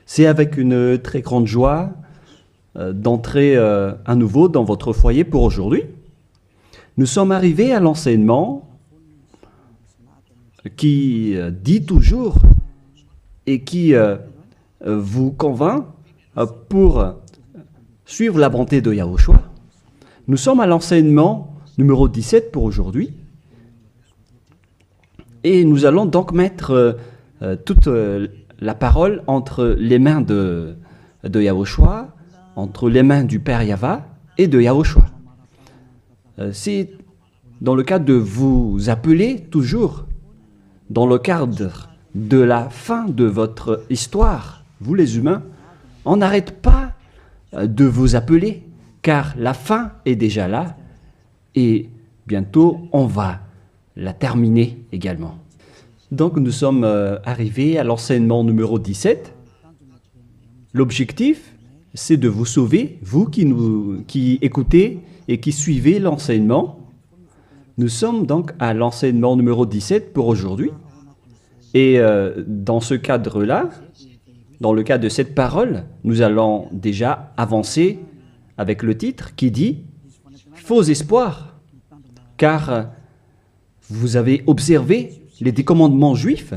C'est avec une très grande joie d'entrer à nouveau dans votre foyer pour aujourd'hui. Nous sommes arrivés à l'enseignement qui dit toujours et qui vous convainc pour suivre la bonté de Yahushua. Nous sommes à l'enseignement numéro 17 pour aujourd'hui. Et nous allons donc mettre toute la parole entre les mains de Yahushua, entre les mains du Père Yahva et de Yahushua. C'est dans le cadre de vous appeler toujours, dans le cadre de la fin de votre histoire, vous les humains, on n'arrête pas de vous appeler, car la fin est déjà là et bientôt on va la terminer également. Donc nous sommes arrivés à l'enseignement numéro 17. L'objectif, c'est de vous sauver, vous qui écoutez et qui suivez l'enseignement. Nous sommes donc à l'enseignement numéro 17 pour aujourd'hui. Et dans ce cadre-là, dans le cadre de cette parole, nous allons déjà avancer avec le titre qui dit « Faux espoirs », car vous avez observé les 10 commandements juifs.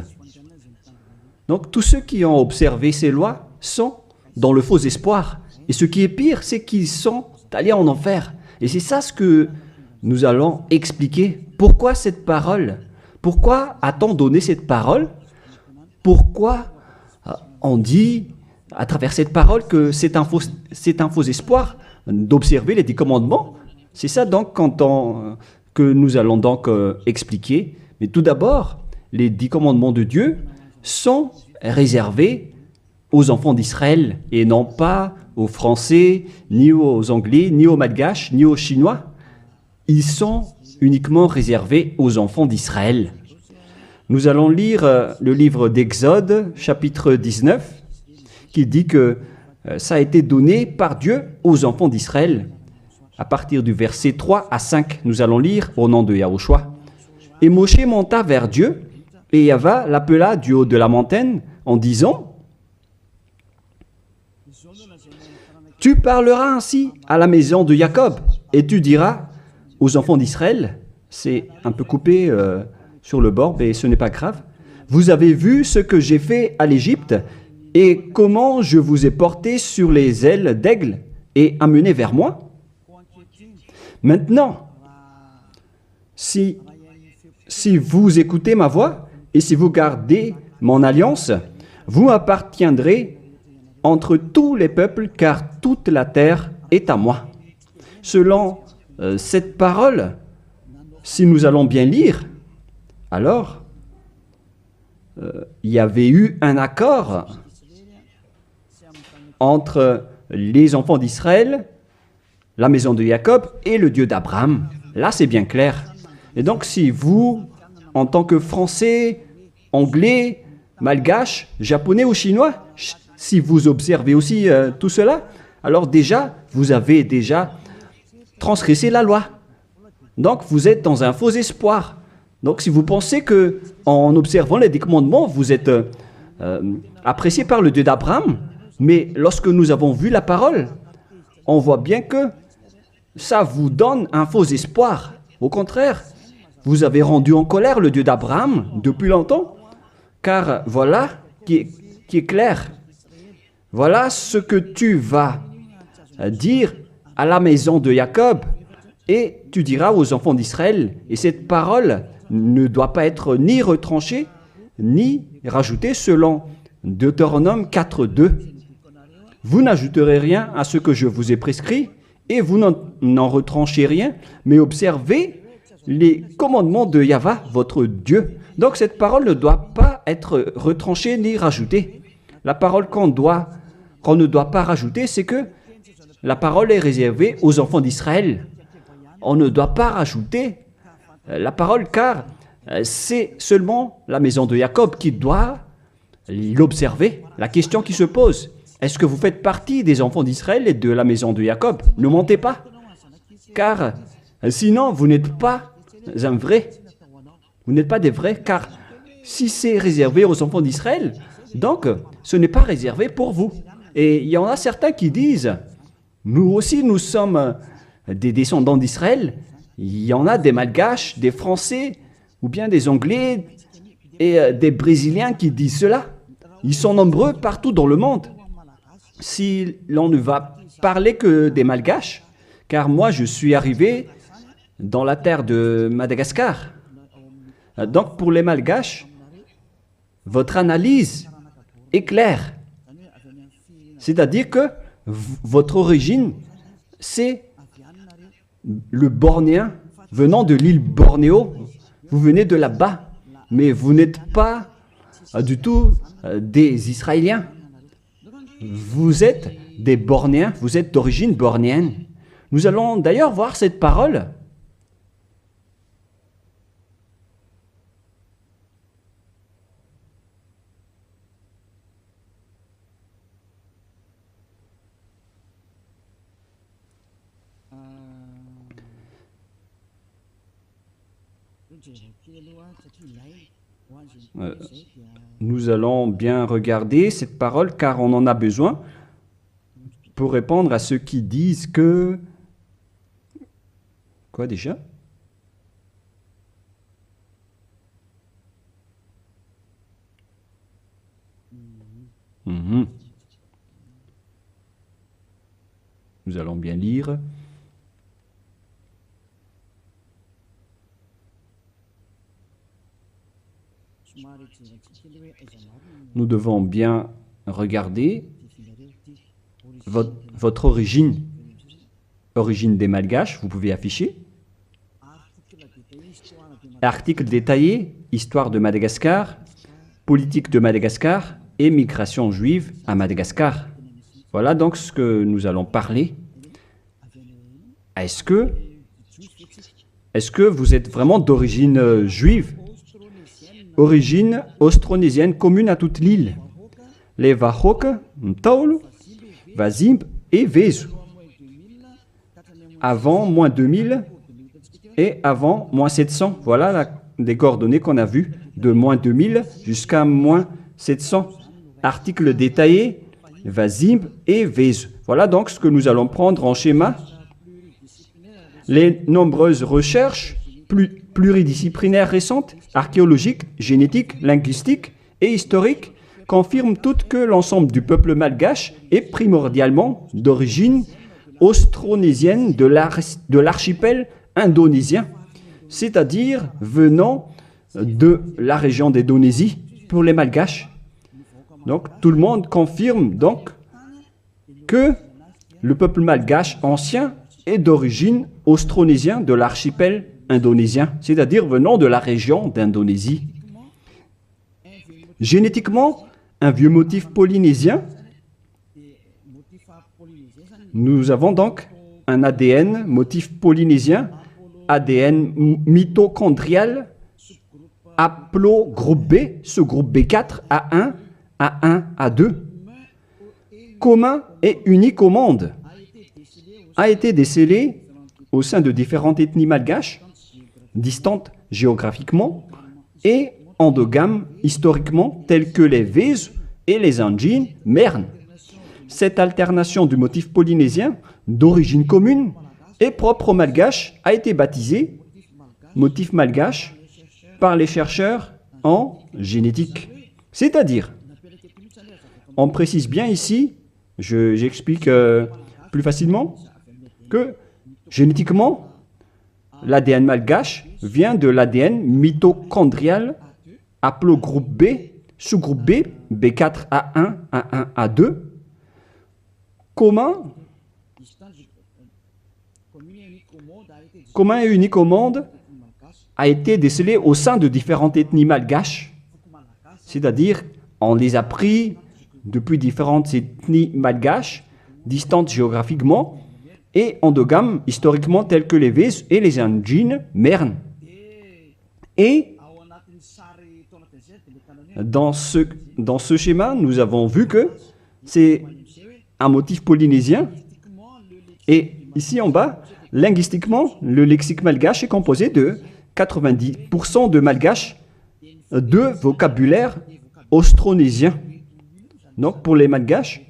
Donc tous ceux qui ont observé ces lois sont dans le faux espoir. Et ce qui est pire, c'est qu'ils sont allés en enfer. Et c'est ça ce que nous allons expliquer. Pourquoi cette parole? Pourquoi a-t-on donné cette parole? Pourquoi on dit à travers cette parole que c'est un faux espoir d'observer les 10 commandements? C'est ça donc que nous allons donc expliquer. Mais tout d'abord, les 10 commandements de Dieu sont réservés aux enfants d'Israël et non pas aux Français, ni aux Anglais, ni aux Malgaches, ni aux Chinois. Ils sont uniquement réservés aux enfants d'Israël. Nous allons lire le livre d'Exode, chapitre 19, qui dit que ça a été donné par Dieu aux enfants d'Israël. À partir du verset 3 à 5, nous allons lire au nom de Yahushua. Et Moshe monta vers Dieu, et Yahva l'appela du haut de la montagne en disant « Tu parleras ainsi à la maison de Jacob, et tu diras aux enfants d'Israël, c'est un peu coupé sur le bord, mais ce n'est pas grave, vous avez vu ce que j'ai fait à l'Égypte, et comment je vous ai porté sur les ailes d'aigle et amené vers moi. Maintenant, si vous écoutez ma voix et si vous gardez mon alliance, vous appartiendrez entre tous les peuples, car toute la terre est à moi. » Selon cette parole, si nous allons bien lire, alors il y avait eu un accord entre les enfants d'Israël, la maison de Jacob et le Dieu d'Abraham. Là, c'est bien clair. Et donc, si vous, en tant que Français, Anglais, Malgache, Japonais ou Chinois, si vous observez aussi tout cela, alors déjà, vous avez déjà transgressé la loi. Donc, vous êtes dans un faux espoir. Donc, si vous pensez que en observant les 10 commandements, vous êtes apprécié par le Dieu d'Abraham, mais lorsque nous avons vu la parole, on voit bien que ça vous donne un faux espoir. Au contraire, vous avez rendu en colère le Dieu d'Abraham depuis longtemps, car voilà qui est clair. Voilà ce que tu vas dire à la maison de Jacob et tu diras aux enfants d'Israël. Et cette parole ne doit pas être ni retranchée, ni rajoutée selon Deutéronome 4.2. Vous n'ajouterez rien à ce que je vous ai prescrit et vous n'en retranchez rien, mais observez les commandements de Yahva, votre Dieu. Donc cette parole ne doit pas être retranchée ni rajoutée. La parole qu'on ne doit pas rajouter, c'est que la parole est réservée aux enfants d'Israël. On ne doit pas rajouter la parole, car c'est seulement la maison de Jacob qui doit l'observer. La question qui se pose, est-ce que vous faites partie des enfants d'Israël et de la maison de Jacob? Ne mentez pas, car sinon vous n'êtes pas un vrai. Vous n'êtes pas des vrais, car Si c'est réservé aux enfants d'Israël, donc ce n'est pas réservé pour vous. Et il y en a certains qui disent, nous aussi nous sommes des descendants d'Israël. Il y en a des Malgaches, des Français, ou bien des Anglais et des Brésiliens qui disent cela. Ils sont nombreux partout dans le monde. Si l'on ne va parler que des Malgaches, car moi je suis arrivé dans la terre de Madagascar. Donc pour les Malgaches, votre analyse est claire. C'est-à-dire que votre origine, c'est le Bornéen venant de l'île Bornéo. Vous venez de là-bas, mais vous n'êtes pas du tout des Israéliens. Vous êtes des Bornéens, vous êtes d'origine bornéenne. Nous allons d'ailleurs voir cette parole. Nous allons bien regarder cette parole car on en a besoin pour répondre à ceux qui disent que... Quoi déjà? Nous allons bien lire. Nous devons bien regarder votre origine des Malgaches, vous pouvez afficher. Article détaillé, histoire de Madagascar, politique de Madagascar et migration juive à Madagascar. Voilà donc ce que nous allons parler. Est-ce que vous êtes vraiment d'origine juive? Origine austronésienne commune à toute l'île. Les Wahok, Ntaolo, Wazimb et Vezu. Avant moins 2000 et avant moins 700. Voilà les coordonnées qu'on a vues, de moins 2000 jusqu'à moins 700. Article détaillé, Wazimb et Vezu. Voilà donc ce que nous allons prendre en schéma. Les nombreuses recherches pluridisciplinaires récentes, archéologiques, génétiques, linguistiques et historiques, confirment toutes que l'ensemble du peuple malgache est primordialement d'origine austronésienne de l'archipel indonésien, c'est-à-dire venant de la région d'Indonésie pour les Malgaches. Donc tout le monde confirme donc que le peuple malgache ancien est d'origine austronésienne de l'archipel indonésien, c'est-à-dire venant de la région d'Indonésie. Génétiquement, un vieux motif polynésien. Nous avons donc un ADN motif polynésien, ADN mitochondrial, haplogroupe B, sous-groupe B4, A1, A1, A2, commun et unique au monde, a été décelé au sein de différentes ethnies malgaches, distantes géographiquement et endogames historiquement, telles que les Vezu et les Anjin Mern. Cette alternation du motif polynésien d'origine commune et propre aux Malgaches a été baptisée motif malgache par les chercheurs en génétique. C'est-à-dire, on précise bien ici, j'explique plus facilement, que génétiquement, l'ADN malgache vient de l'ADN mitochondrial haplogroupe B, sous-groupe B, B4, A1, A1, A2, commun et unique au monde, a été décelé au sein de différentes ethnies malgaches, c'est-à-dire on les a pris depuis différentes ethnies malgaches, distantes géographiquement et endogames historiquement, telles que les Vezu et les Anjin Mern. Et dans ce schéma, nous avons vu que c'est un motif polynésien. Et ici en bas, linguistiquement, le lexique malgache est composé de 90% de malgache de vocabulaire austronésien. Donc pour les Malgaches,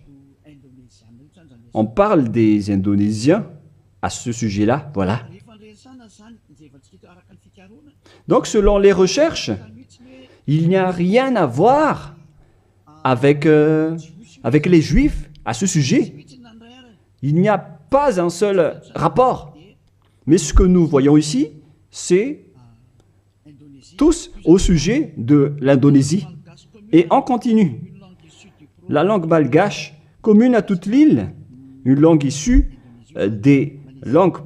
on parle des Indonésiens à ce sujet-là, voilà. Donc selon les recherches, il n'y a rien à voir avec les Juifs à ce sujet. Il n'y a pas un seul rapport. Mais ce que nous voyons ici, c'est tous au sujet de l'Indonésie. Et on continue. La langue malgache, commune à toute l'île, une langue issue des langues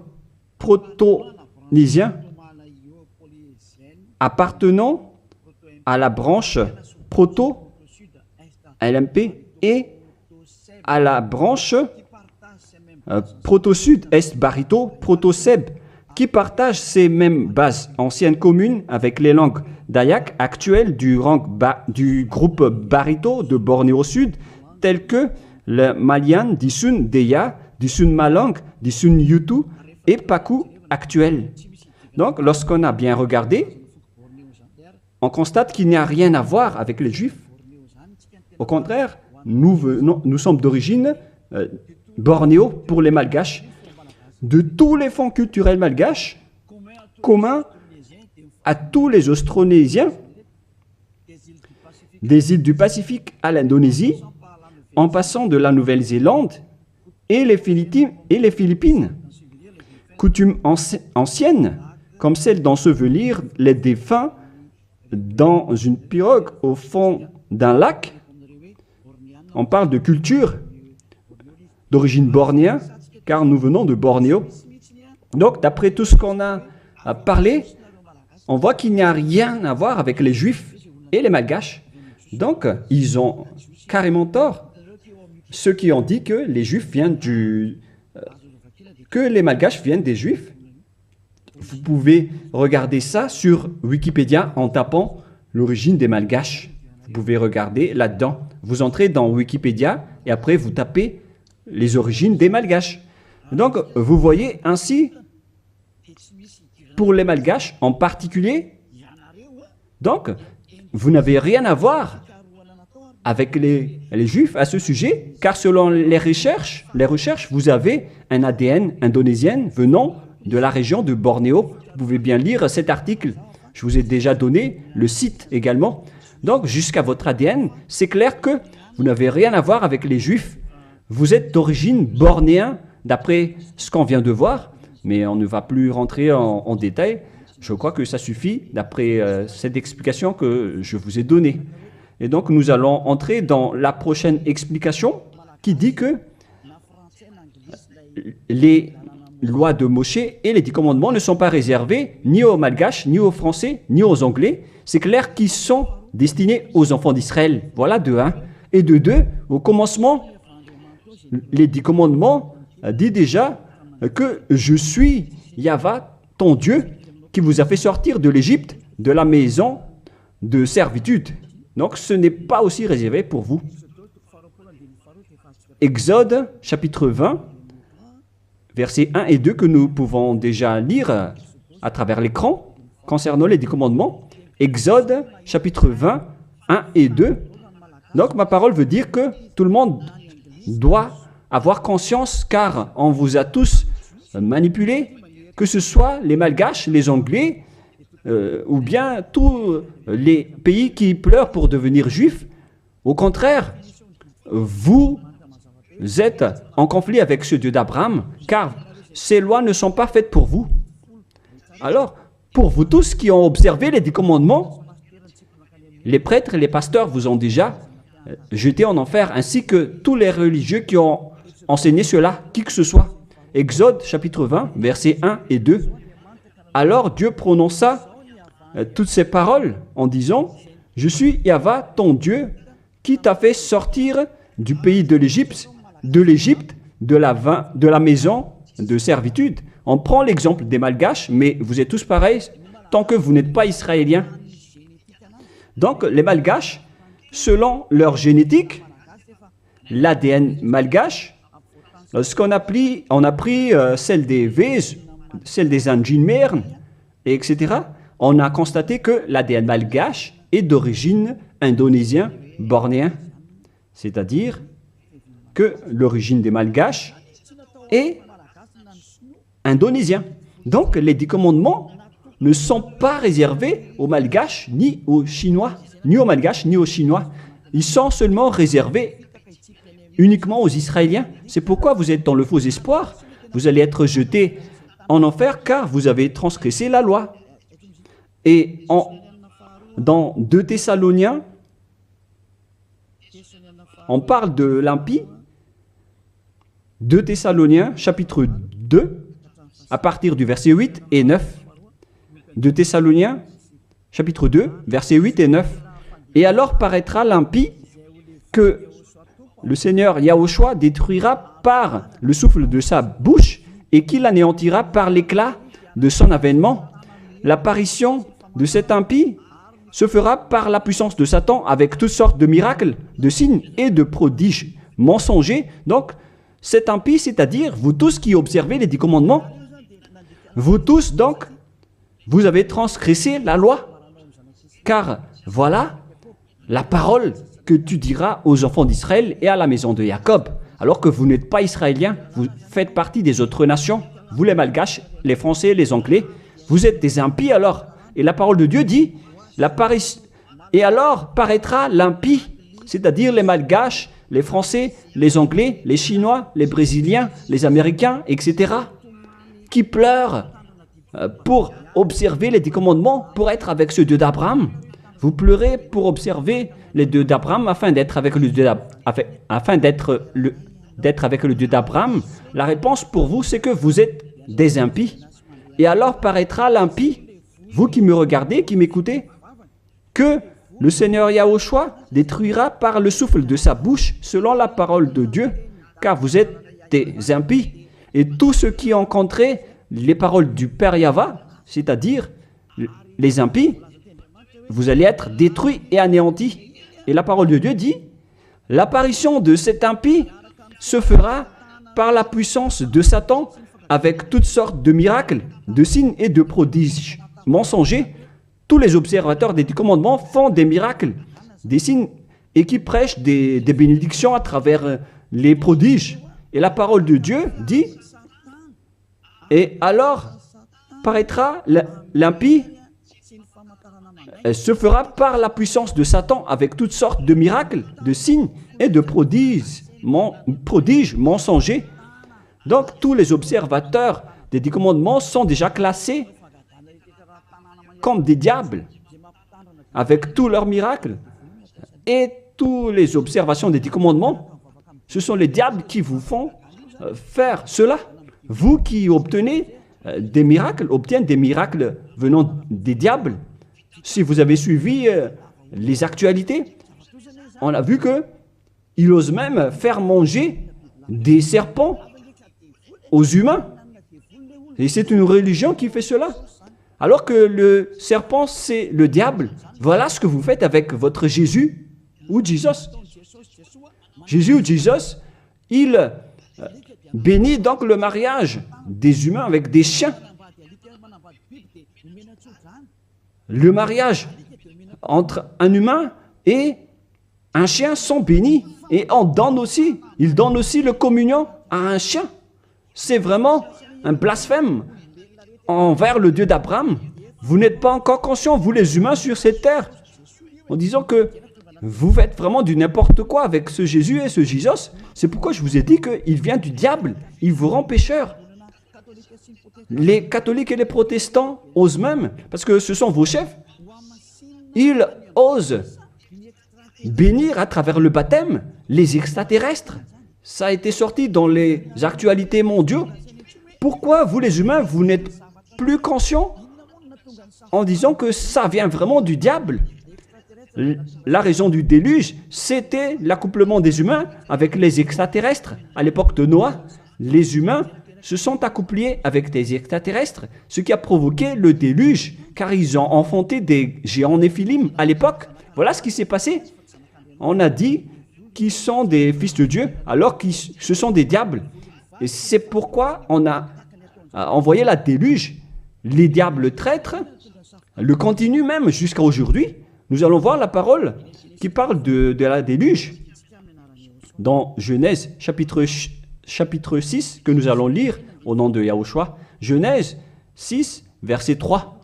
proto-nésiennes appartenant à la branche proto-LMP et à la branche proto-sud, est-barito, proto-seb, qui partagent ces mêmes bases anciennes communes avec les langues dayak actuelles du groupe barito de Bornéo Sud, telles que le Malian, Disun Deya, Disun Malang, Disun Yutu et Paku actuel. Donc, lorsqu'on a bien regardé, on constate qu'il n'y a rien à voir avec les Juifs. Au contraire, nous sommes d'origine Bornéo pour les Malgaches. De tous les fonds culturels malgaches, communs à tous les Austronésiens, des îles du Pacifique à l'Indonésie, en passant de la Nouvelle-Zélande et les Philippines, coutumes anciennes, comme celle d'ensevelir les défunts dans une pirogue au fond d'un lac. On parle de culture d'origine bornéenne, car nous venons de Bornéo. Donc, d'après tout ce qu'on a parlé, on voit qu'il n'y a rien à voir avec les Juifs et les Malgaches. Donc, ils ont carrément tort. Ceux qui ont dit que les Juifs viennent que les Malgaches viennent des Juifs. Vous pouvez regarder ça sur Wikipédia en tapant l'origine des Malgaches. Vous pouvez regarder là-dedans. Vous entrez dans Wikipédia et après vous tapez les origines des Malgaches. Donc, vous voyez ainsi, pour les Malgaches en particulier, donc, vous n'avez rien à voir avec les Juifs à ce sujet, car selon les recherches, vous avez un ADN indonésien venant de la région de Bornéo. Vous pouvez bien lire cet article. Je vous ai déjà donné le site également. Donc, jusqu'à votre ADN, c'est clair que vous n'avez rien à voir avec les Juifs. Vous êtes d'origine bornéenne, d'après ce qu'on vient de voir, mais on ne va plus rentrer en détail. Je crois que ça suffit d'après cette explication que je vous ai donnée. Et donc, nous allons entrer dans la prochaine explication qui dit que les lois de Moshe et les 10 commandements ne sont pas réservés ni aux Malgaches, ni aux Français, ni aux Anglais. C'est clair qu'ils sont destinés aux enfants d'Israël. Voilà de 1. Et de 2, au commencement, les 10 commandements dit déjà que je suis Yahva, ton Dieu, qui vous a fait sortir de l'Égypte, de la maison de servitude. Donc ce n'est pas aussi réservé pour vous. Exode chapitre 20, versets 1 et 2 que nous pouvons déjà lire à travers l'écran concernant les 10 commandements. Exode chapitre 20, 1 et 2. Donc ma parole veut dire que tout le monde doit avoir conscience, car on vous a tous manipulés, que ce soit les Malgaches, les Anglais, ou bien tous les pays qui pleurent pour devenir juifs. Au contraire, vous êtes en conflit avec ce Dieu d'Abraham, car ces lois ne sont pas faites pour vous. Alors, pour vous tous qui ont observé les 10 commandements, les prêtres et les pasteurs vous ont déjà jeté en enfer, ainsi que tous les religieux qui ont enseigné cela, qui que ce soit. Exode chapitre 20, versets 1 et 2. Alors Dieu prononça toutes ces paroles en disant « Je suis Yahva, ton Dieu, qui t'a fait sortir du pays de l'Égypte, de la maison de servitude. » On prend l'exemple des Malgaches, mais vous êtes tous pareils tant que vous n'êtes pas israéliens. Donc les Malgaches, selon leur génétique, l'ADN malgache, on a pris celle des Vèze, celle des Anjinmerne, etc. On a constaté que l'ADN malgache est d'origine indonésien bornéen, c'est-à-dire que l'origine des Malgaches est indonésien. Donc les 10 commandements ne sont pas réservés aux Malgaches ni aux Chinois, ni aux Malgaches ni aux Chinois. Ils sont seulement réservés uniquement aux Israéliens. C'est pourquoi vous êtes dans le faux espoir. Vous allez être jetés en enfer car vous avez transgressé la loi. Et dans 2 Thessaloniens, on parle de l'impie. 2 Thessaloniens, chapitre 2, à partir du verset 8 et 9. 2 Thessaloniens, chapitre 2, versets 8 et 9. Et alors paraîtra l'impie que le Seigneur Yahushua détruira par le souffle de sa bouche et qu'il anéantira par l'éclat de son avènement. L'apparition de cet impie se fera par la puissance de Satan avec toutes sortes de miracles, de signes et de prodiges mensongers. Donc, cet impie, c'est-à-dire vous tous qui observez les 10 commandements, vous tous donc, vous avez transgressé la loi. Car voilà la parole que tu diras aux enfants d'Israël et à la maison de Jacob. Alors que vous n'êtes pas israéliens, vous faites partie des autres nations. Vous les Malgaches, les Français, les Anglais, vous êtes des impies alors. Et la parole de Dieu dit, et alors paraîtra l'impie, c'est-à-dire les Malgaches, les Français, les Anglais, les Chinois, les Brésiliens, les Américains, etc., qui pleurent pour observer les 10 commandements, pour être avec ce Dieu d'Abraham. Vous pleurez pour observer les dieux d'Abraham afin d'être avec le Dieu avec le Dieu d'Abraham. La réponse pour vous, c'est que vous êtes des impies. Et alors paraîtra l'impie, vous qui me regardez, qui m'écoutez, que le Seigneur Yahushua détruira par le souffle de sa bouche selon la parole de Dieu, car vous êtes des impies. Et tous ceux qui ont rencontré les paroles du Père Yahva, c'est-à-dire les impies, vous allez être détruits et anéantis. Et la parole de Dieu dit, l'apparition de cet impie se fera par la puissance de Satan avec toutes sortes de miracles, de signes et de prodiges mensongers. Tous les observateurs des 10 commandements font des miracles, des signes et qui prêchent des bénédictions à travers les prodiges. Et la parole de Dieu dit, et alors paraîtra l'impie, se fera par la puissance de Satan avec toutes sortes de miracles, de signes et de prodiges mensongers. Donc tous les observateurs des 10 commandements sont déjà classés comme des diables avec tous leurs miracles. Et toutes les observations des 10 commandements, ce sont les diables qui vous font faire cela. Vous qui obtenez des miracles, obtiennent des miracles venant des diables. Si vous avez suivi les actualités, on a vu qu'il ose même faire manger des serpents aux humains. Et c'est une religion qui fait cela. Alors que le serpent, c'est le diable. Voilà ce que vous faites avec votre Jésus ou Jesus. Jésus ou Jesus, il bénit donc le mariage des humains avec des chiens. Le mariage entre un humain et un chien sont bénis. Et il donne aussi le communion à un chien. C'est vraiment un blasphème envers le Dieu d'Abraham. Vous n'êtes pas encore conscients, vous les humains sur cette terre, en disant que vous faites vraiment du n'importe quoi avec ce Jésus et ce Jesus. C'est pourquoi je vous ai dit qu'il vient du diable. Il vous rend pécheur. Les catholiques et les protestants osent même, parce que ce sont vos chefs, ils osent bénir à travers le baptême les extraterrestres. Ça a été sorti dans les actualités mondiales. Pourquoi vous les humains, vous n'êtes plus conscients en disant que ça vient vraiment du diable? La raison du déluge, c'était l'accouplement des humains avec les extraterrestres. À l'époque de Noah, les humains se sont accouplés avec des extraterrestres, ce qui a provoqué le déluge, car ils ont enfanté des géants néphilim à l'époque. Voilà ce qui s'est passé. On a dit qu'ils sont des fils de Dieu, alors que ce sont des diables. Et c'est pourquoi on a envoyé la déluge. Les diables traîtres le continuent même jusqu'à aujourd'hui. Nous allons voir la parole qui parle de la déluge dans Genèse chapitre 6 que nous allons lire au nom de Yahushua. Genèse 6, verset 3.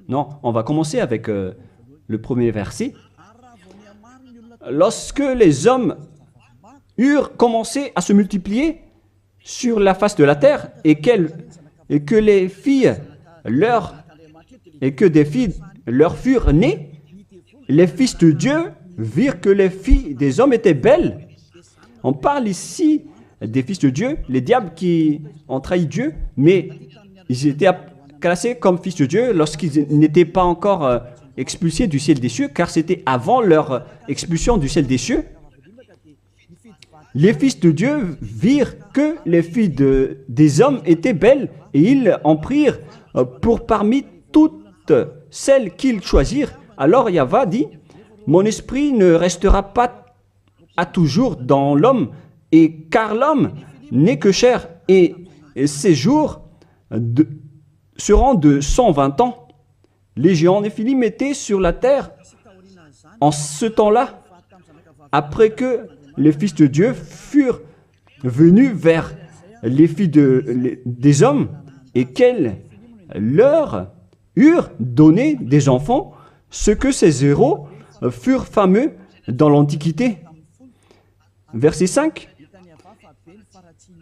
Non, on va commencer avec le premier verset. Lorsque les hommes eurent commencé à se multiplier sur la face de la terre et que des filles leur furent nées, les fils de Dieu virent que les filles des hommes étaient belles. On parle ici des fils de Dieu, les diables qui ont trahi Dieu, mais ils étaient classés comme fils de Dieu lorsqu'ils n'étaient pas encore expulsés du ciel des cieux, car c'était avant leur expulsion du ciel des cieux. Les fils de Dieu virent que les filles des hommes étaient belles, et ils en prirent pour parmi toutes celles qu'ils choisirent. Alors Yahva dit, « Mon esprit ne restera pas à toujours dans l'homme, et car l'homme n'est que chair, et ses jours seront de 120 ans. » Les géants Néphilim étaient sur la terre en ce temps-là, après que les fils de Dieu furent venus vers les filles des hommes et qu'elles leur eurent donné des enfants, ce que ces héros furent fameux dans l'Antiquité. Verset 5.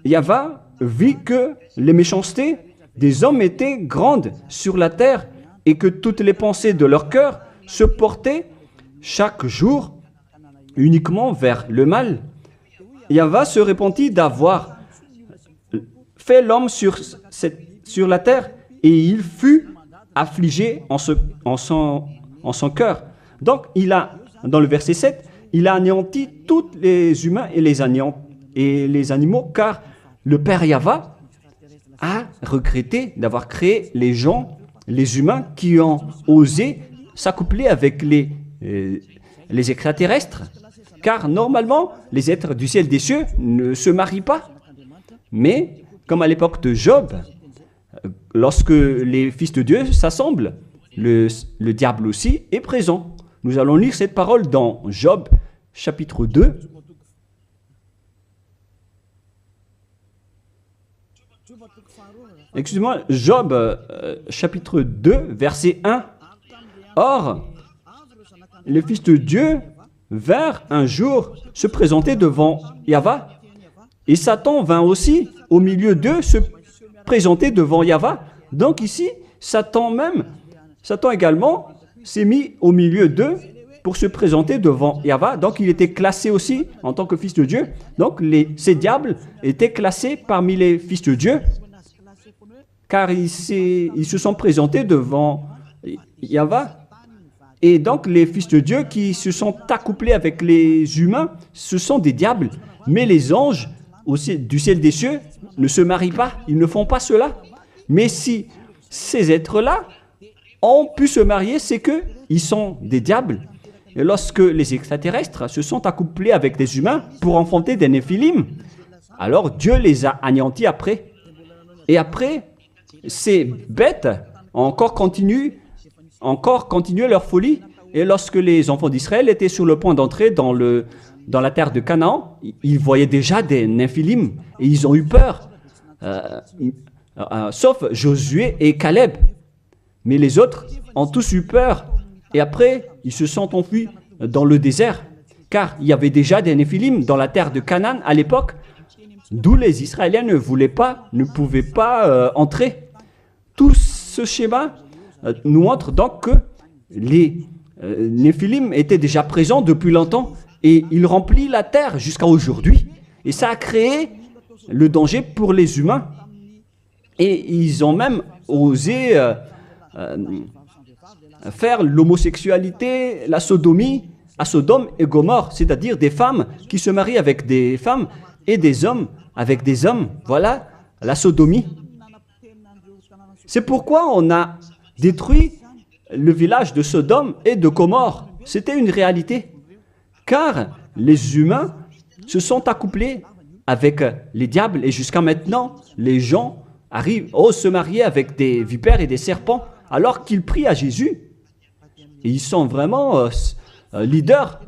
Yahva vit que les méchancetés des hommes étaient grandes sur la terre et que toutes les pensées de leur cœur se portaient chaque jour uniquement vers le mal. Yahva se repentit d'avoir fait l'homme sur la terre et il fut affligé en son cœur. Donc, dans le verset 7, il a anéanti tous les humains et les animaux, car le Père Yahva a regretté d'avoir créé les gens, les humains qui ont osé s'accoupler avec les extraterrestres. Car normalement, les êtres du ciel des cieux ne se marient pas. Mais, comme à l'époque de Job, lorsque les fils de Dieu s'assemblent, le diable aussi est présent. Nous allons lire cette parole dans Job, chapitre 2. Excusez-moi, Job, chapitre 2, verset 1. Or, les fils de Dieu vinrent un jour se présenter devant Yahva, et Satan vint aussi au milieu d'eux se présenter devant Yahva. Donc ici, Satan également s'est mis au milieu d'eux pour se présenter devant Yahva. Donc il était classé aussi en tant que fils de Dieu. Donc ces diables étaient classés parmi les fils de Dieu, car ils se sont présentés devant Yahva. Et donc, les fils de Dieu qui se sont accouplés avec les humains, ce sont des diables. Mais les anges du ciel des cieux ne se marient pas, ils ne font pas cela. Mais si ces êtres-là ont pu se marier, c'est qu'ils sont des diables. Et lorsque les extraterrestres se sont accouplés avec des humains pour enfanter des néphilim, alors Dieu les a anéantis après. Et après, ces bêtes ont encore continué leur folie. Et lorsque les enfants d'Israël étaient sur le point d'entrer dans la terre de Canaan, ils voyaient déjà des néphilim et ils ont eu peur, sauf Josué et Caleb. Mais les autres ont tous eu peur et après ils se sont enfuis dans le désert, car il y avait déjà des néphilim dans la terre de Canaan à l'époque, d'où les Israéliens ne pouvaient pas entrer. Tout ce schéma nous montre donc que les néphilim étaient déjà présents depuis longtemps et ils remplissent la terre jusqu'à aujourd'hui. Et ça a créé le danger pour les humains. Et ils ont même osé faire l'homosexualité, la sodomie à Sodome et Gomorrhe, c'est-à-dire des femmes qui se marient avec des femmes et des hommes avec des hommes. Voilà la sodomie. C'est pourquoi on a détruit le village de Sodome et de Gomorrhe. C'était une réalité. Car les humains se sont accouplés avec les diables et jusqu'à maintenant, les gens osent se marier avec des vipères et des serpents alors qu'ils prient à Jésus. Et ils sont vraiment leaders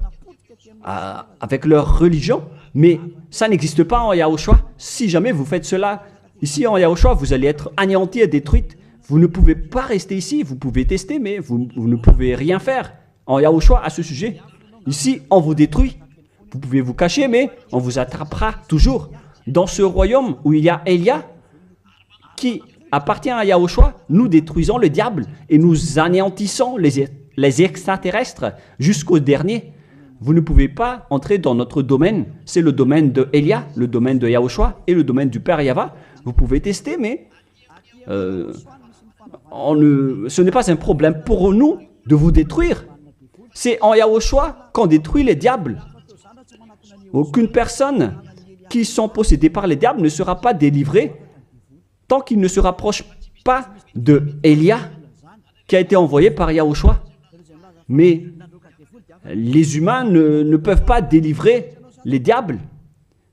avec leur religion. Mais ça n'existe pas en Yahushua. Si jamais vous faites cela ici en Yahushua, vous allez être anéantis et détruits. Vous ne pouvez pas rester ici. Vous pouvez tester, mais vous ne pouvez rien faire en Yahushua à ce sujet. Ici, on vous détruit. Vous pouvez vous cacher, mais on vous attrapera toujours. Dans ce royaume où il y a Elia, qui appartient à Yahushua, nous détruisons le diable et nous anéantissons les extraterrestres jusqu'au dernier. Vous ne pouvez pas entrer dans notre domaine. C'est le domaine de Elia, le domaine de Yahushua et le domaine du Père Yahva. Vous pouvez tester, mais ce n'est pas un problème pour nous de vous détruire. C'est en Yahushua qu'on détruit les diables. Aucune personne qui sont possédées par les diables ne sera pas délivrée tant qu'il ne se rapproche pas de Elia qui a été envoyé par Yahushua. Mais les humains ne peuvent pas délivrer les diables.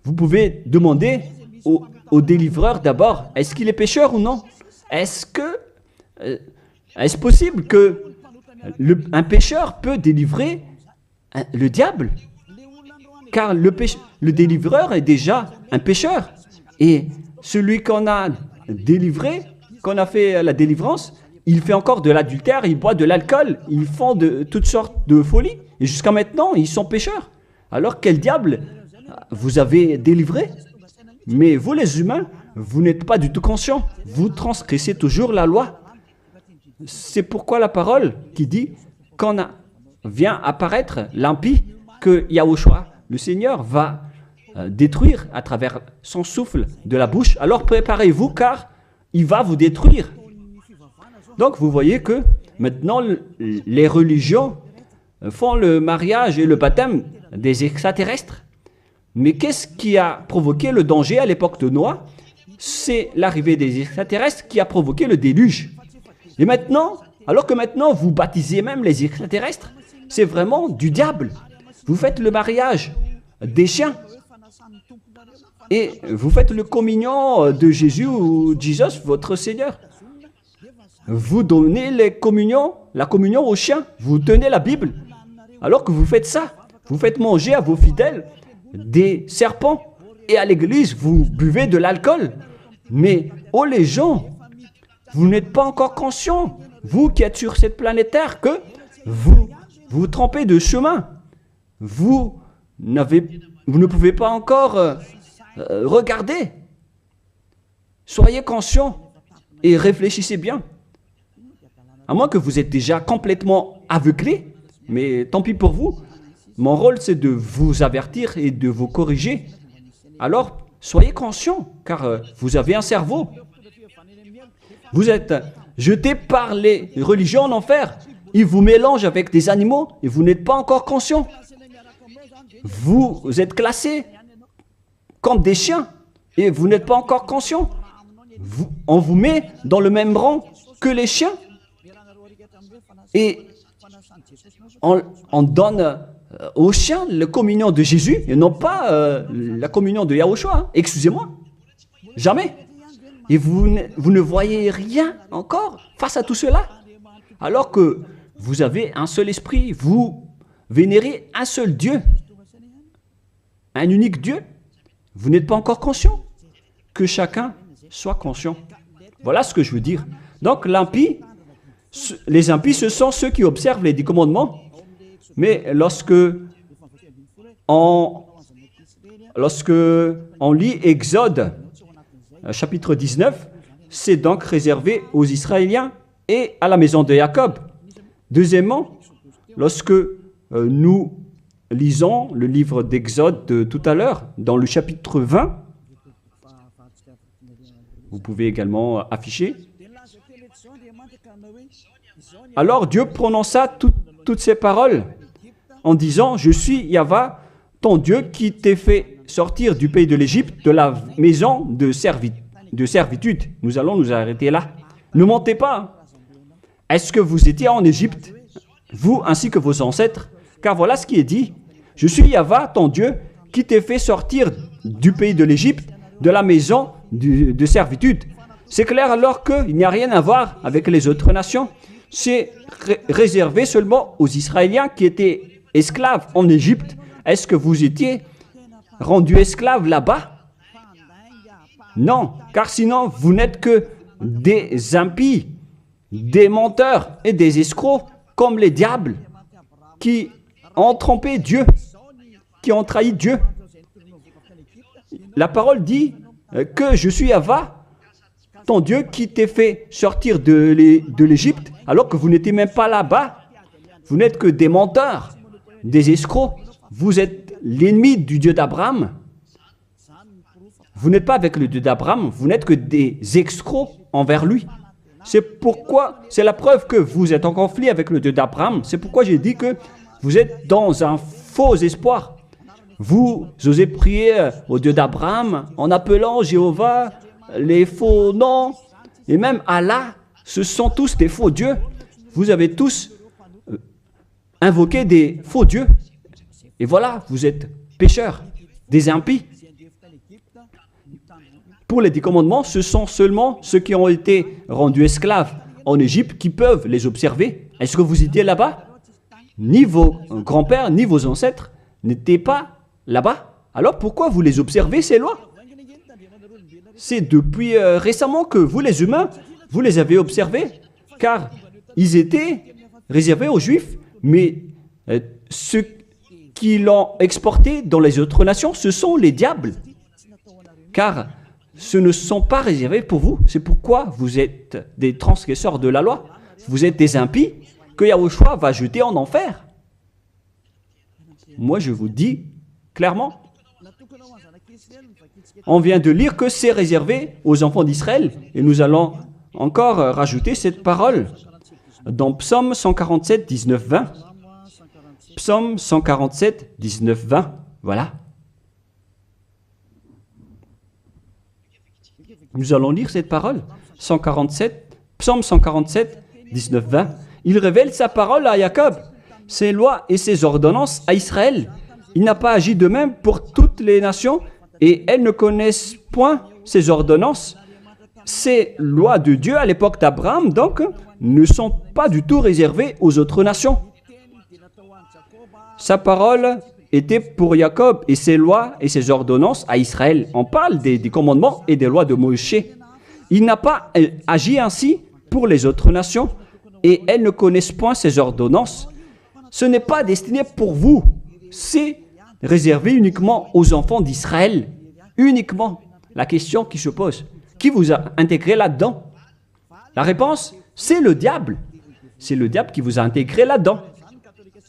Vous pouvez demander au délivreur d'abord, est-ce qu'il est pécheur ou non? Est-ce possible que un pécheur peut délivrer le diable? Car le délivreur est déjà un pécheur. Et celui qu'on a délivré, qu'on a fait la délivrance, il fait encore de l'adultère, il boit de l'alcool, ils font de toutes sortes de folies. Et jusqu'à maintenant, ils sont pécheurs. Alors quel diable vous avez délivré? Mais vous les humains, vous n'êtes pas du tout conscients. Vous transgressez toujours la loi. C'est pourquoi la parole qui dit quand vient apparaître l'impie, que Yahushua, le Seigneur, va détruire à travers son souffle de la bouche. Alors préparez-vous car il va vous détruire. Donc vous voyez que maintenant les religions font le mariage et le baptême des extraterrestres. Mais qu'est-ce qui a provoqué le danger à l'époque de Noah? C'est l'arrivée des extraterrestres qui a provoqué le déluge. Et maintenant, alors que maintenant vous baptisez même les extraterrestres, c'est vraiment du diable. Vous faites le mariage des chiens. Et vous faites le communion de Jésus ou Jesus, votre Seigneur. Vous donnez la communion aux chiens. Vous tenez la Bible. Alors que vous faites ça, vous faites manger à vos fidèles des serpents. Et à l'église, vous buvez de l'alcool. Mais, oh les gens, vous n'êtes pas encore conscients, vous qui êtes sur cette planète Terre, que vous trompez de chemin. Vous ne pouvez pas encore regarder. Soyez conscients et réfléchissez bien. À moins que vous êtes déjà complètement aveuglé, mais tant pis pour vous. Mon rôle, c'est de vous avertir et de vous corriger. Alors, soyez conscients, car vous avez un cerveau. Vous êtes jetés par les religions en enfer. Ils vous mélangent avec des animaux et vous n'êtes pas encore conscients. Vous êtes classés comme des chiens et vous n'êtes pas encore conscients. On vous met dans le même rang que les chiens. Et on donne aux chiens la communion de Jésus et non pas la communion de Yahushua. Hein. Excusez-moi. Jamais. Et vous ne voyez rien encore face à tout cela. Alors que vous avez un seul esprit, vous vénérez un seul Dieu. Un unique Dieu. Vous n'êtes pas encore conscient. Que chacun soit conscient. Voilà ce que je veux dire. Donc les impies, ce sont ceux qui observent les 10 commandements. Mais lorsque on lit Exode, chapitre 19, c'est donc réservé aux Israéliens et à la maison de Jacob. Deuxièmement, lorsque nous lisons le livre d'Exode de tout à l'heure, dans le chapitre 20, vous pouvez également afficher. Alors Dieu prononça toutes ces paroles en disant « Je suis Yahva, ton Dieu qui t'ai fait sortir du pays de l'Égypte, de la maison de servitude. » Nous allons nous arrêter là. Ne mentez pas. Est-ce que vous étiez en Égypte, vous ainsi que vos ancêtres? Car voilà ce qui est dit. « Je suis Yahva, ton Dieu, qui t'ai fait sortir du pays de l'Égypte, de la maison de servitude. » C'est clair alors qu'il n'y a rien à voir avec les autres nations. c'est réservé seulement aux Israéliens qui étaient esclaves en Égypte. Est-ce que vous étiez rendus esclaves là-bas? Non, car sinon vous n'êtes que des impies, des menteurs et des escrocs comme les diables qui ont trompé Dieu, qui ont trahi Dieu. La parole dit que je suis Yahva, ton Dieu qui t'ai fait sortir de l'Égypte alors que vous n'étiez même pas là-bas. Vous n'êtes que des menteurs, des escrocs. Vous êtes l'ennemi du Dieu d'Abraham. Vous n'êtes pas avec le Dieu d'Abraham, vous n'êtes que des escrocs envers lui. C'est pourquoi, c'est la preuve que vous êtes en conflit avec le Dieu d'Abraham. C'est pourquoi j'ai dit que vous êtes dans un faux espoir. Vous osez prier au Dieu d'Abraham en appelant Jéhovah les faux noms. Et même Allah, ce sont tous des faux dieux. Vous avez tous invoqué des faux dieux. Et voilà, vous êtes pécheurs, des impies. Pour les 10 commandements, ce sont seulement ceux qui ont été rendus esclaves en Égypte qui peuvent les observer. Est-ce que vous étiez là-bas? Ni vos grands-pères, ni vos ancêtres n'étaient pas là-bas. Alors pourquoi vous les observez, ces lois? C'est depuis récemment que vous, les humains, vous les avez observés, car ils étaient réservés aux Juifs, mais ceux qui l'ont exporté dans les autres nations, ce sont les diables. Car ce ne sont pas réservés pour vous. C'est pourquoi vous êtes des transgresseurs de la loi. Vous êtes des impies que Yahushua va jeter en enfer. Moi, je vous dis clairement, on vient de lire que c'est réservé aux enfants d'Israël. Et nous allons encore rajouter cette parole dans Psaume 147, 19, 20. Psaume 147, 19, 20. Voilà. Nous allons lire cette parole. Psaume 147, 19, 20. Il révèle sa parole à Jacob, ses lois et ses ordonnances à Israël. Il n'a pas agi de même pour toutes les nations et elles ne connaissent point ses ordonnances. Ces lois de Dieu à l'époque d'Abraham, donc, ne sont pas du tout réservées aux autres nations. Sa parole était pour Jacob et ses lois et ses ordonnances à Israël. On parle des commandements et des lois de Moïse. Il n'a pas agi ainsi pour les autres nations et elles ne connaissent point ses ordonnances. Ce n'est pas destiné pour vous, c'est réservé uniquement aux enfants d'Israël. Uniquement. La question qui se pose, qui vous a intégré là-dedans? La réponse, c'est le diable. C'est le diable qui vous a intégré là-dedans.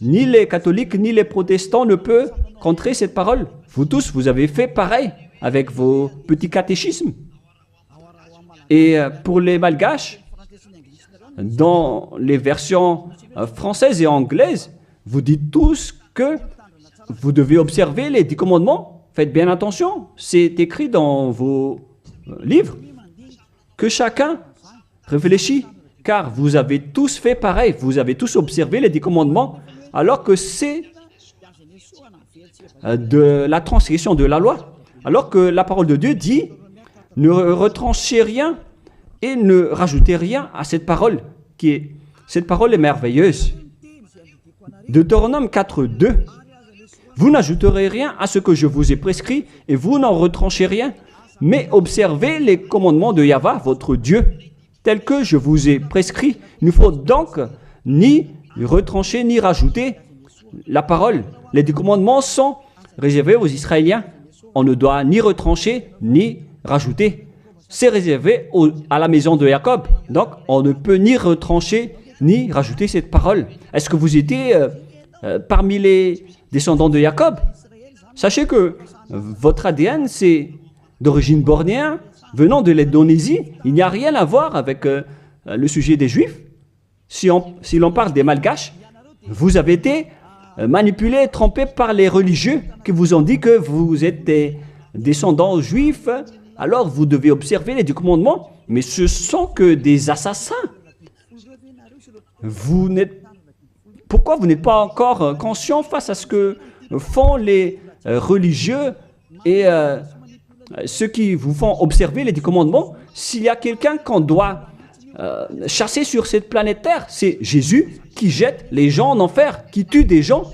Ni les catholiques, ni les protestants ne peuvent contrer cette parole. Vous tous, vous avez fait pareil avec vos petits catéchismes. Et pour les malgaches, dans les versions françaises et anglaises, vous dites tous que vous devez observer les 10 commandements. Faites bien attention, c'est écrit dans vos livres. Que chacun réfléchit, car vous avez tous fait pareil. Vous avez tous observé les 10 commandements, alors que c'est de la transgression de la loi. Alors que la parole de Dieu dit, ne retranchez rien et ne rajoutez rien à cette parole. Cette parole est merveilleuse. Deutéronome 4, 2. Vous n'ajouterez rien à ce que je vous ai prescrit et vous n'en retranchez rien, mais observez les commandements de Yahva, votre Dieu, tels que je vous ai prescrits. Il ne faut donc ni retrancher ni rajouter la parole. Les 10 commandements sont réservés aux Israéliens. On ne doit ni retrancher ni rajouter. C'est réservé à la maison de Jacob. Donc, on ne peut ni retrancher ni rajouter cette parole. Est-ce que vous étiez parmi les descendants de Jacob? Sachez que votre ADN, c'est d'origine bornéenne, venant de l'Indonésie. Il n'y a rien à voir avec le sujet des Juifs. Si l'on parle des Malgaches, vous avez été manipulés, trompés par les religieux qui vous ont dit que vous êtes des descendants juifs. Alors vous devez observer les 10 commandements, mais ce sont que des assassins. Pourquoi vous n'êtes pas encore conscient face à ce que font les religieux et ceux qui vous font observer les 10 commandements? S'il y a quelqu'un qu'on doit chassé sur cette planète Terre. C'est Jésus qui jette les gens en enfer, qui tue des gens.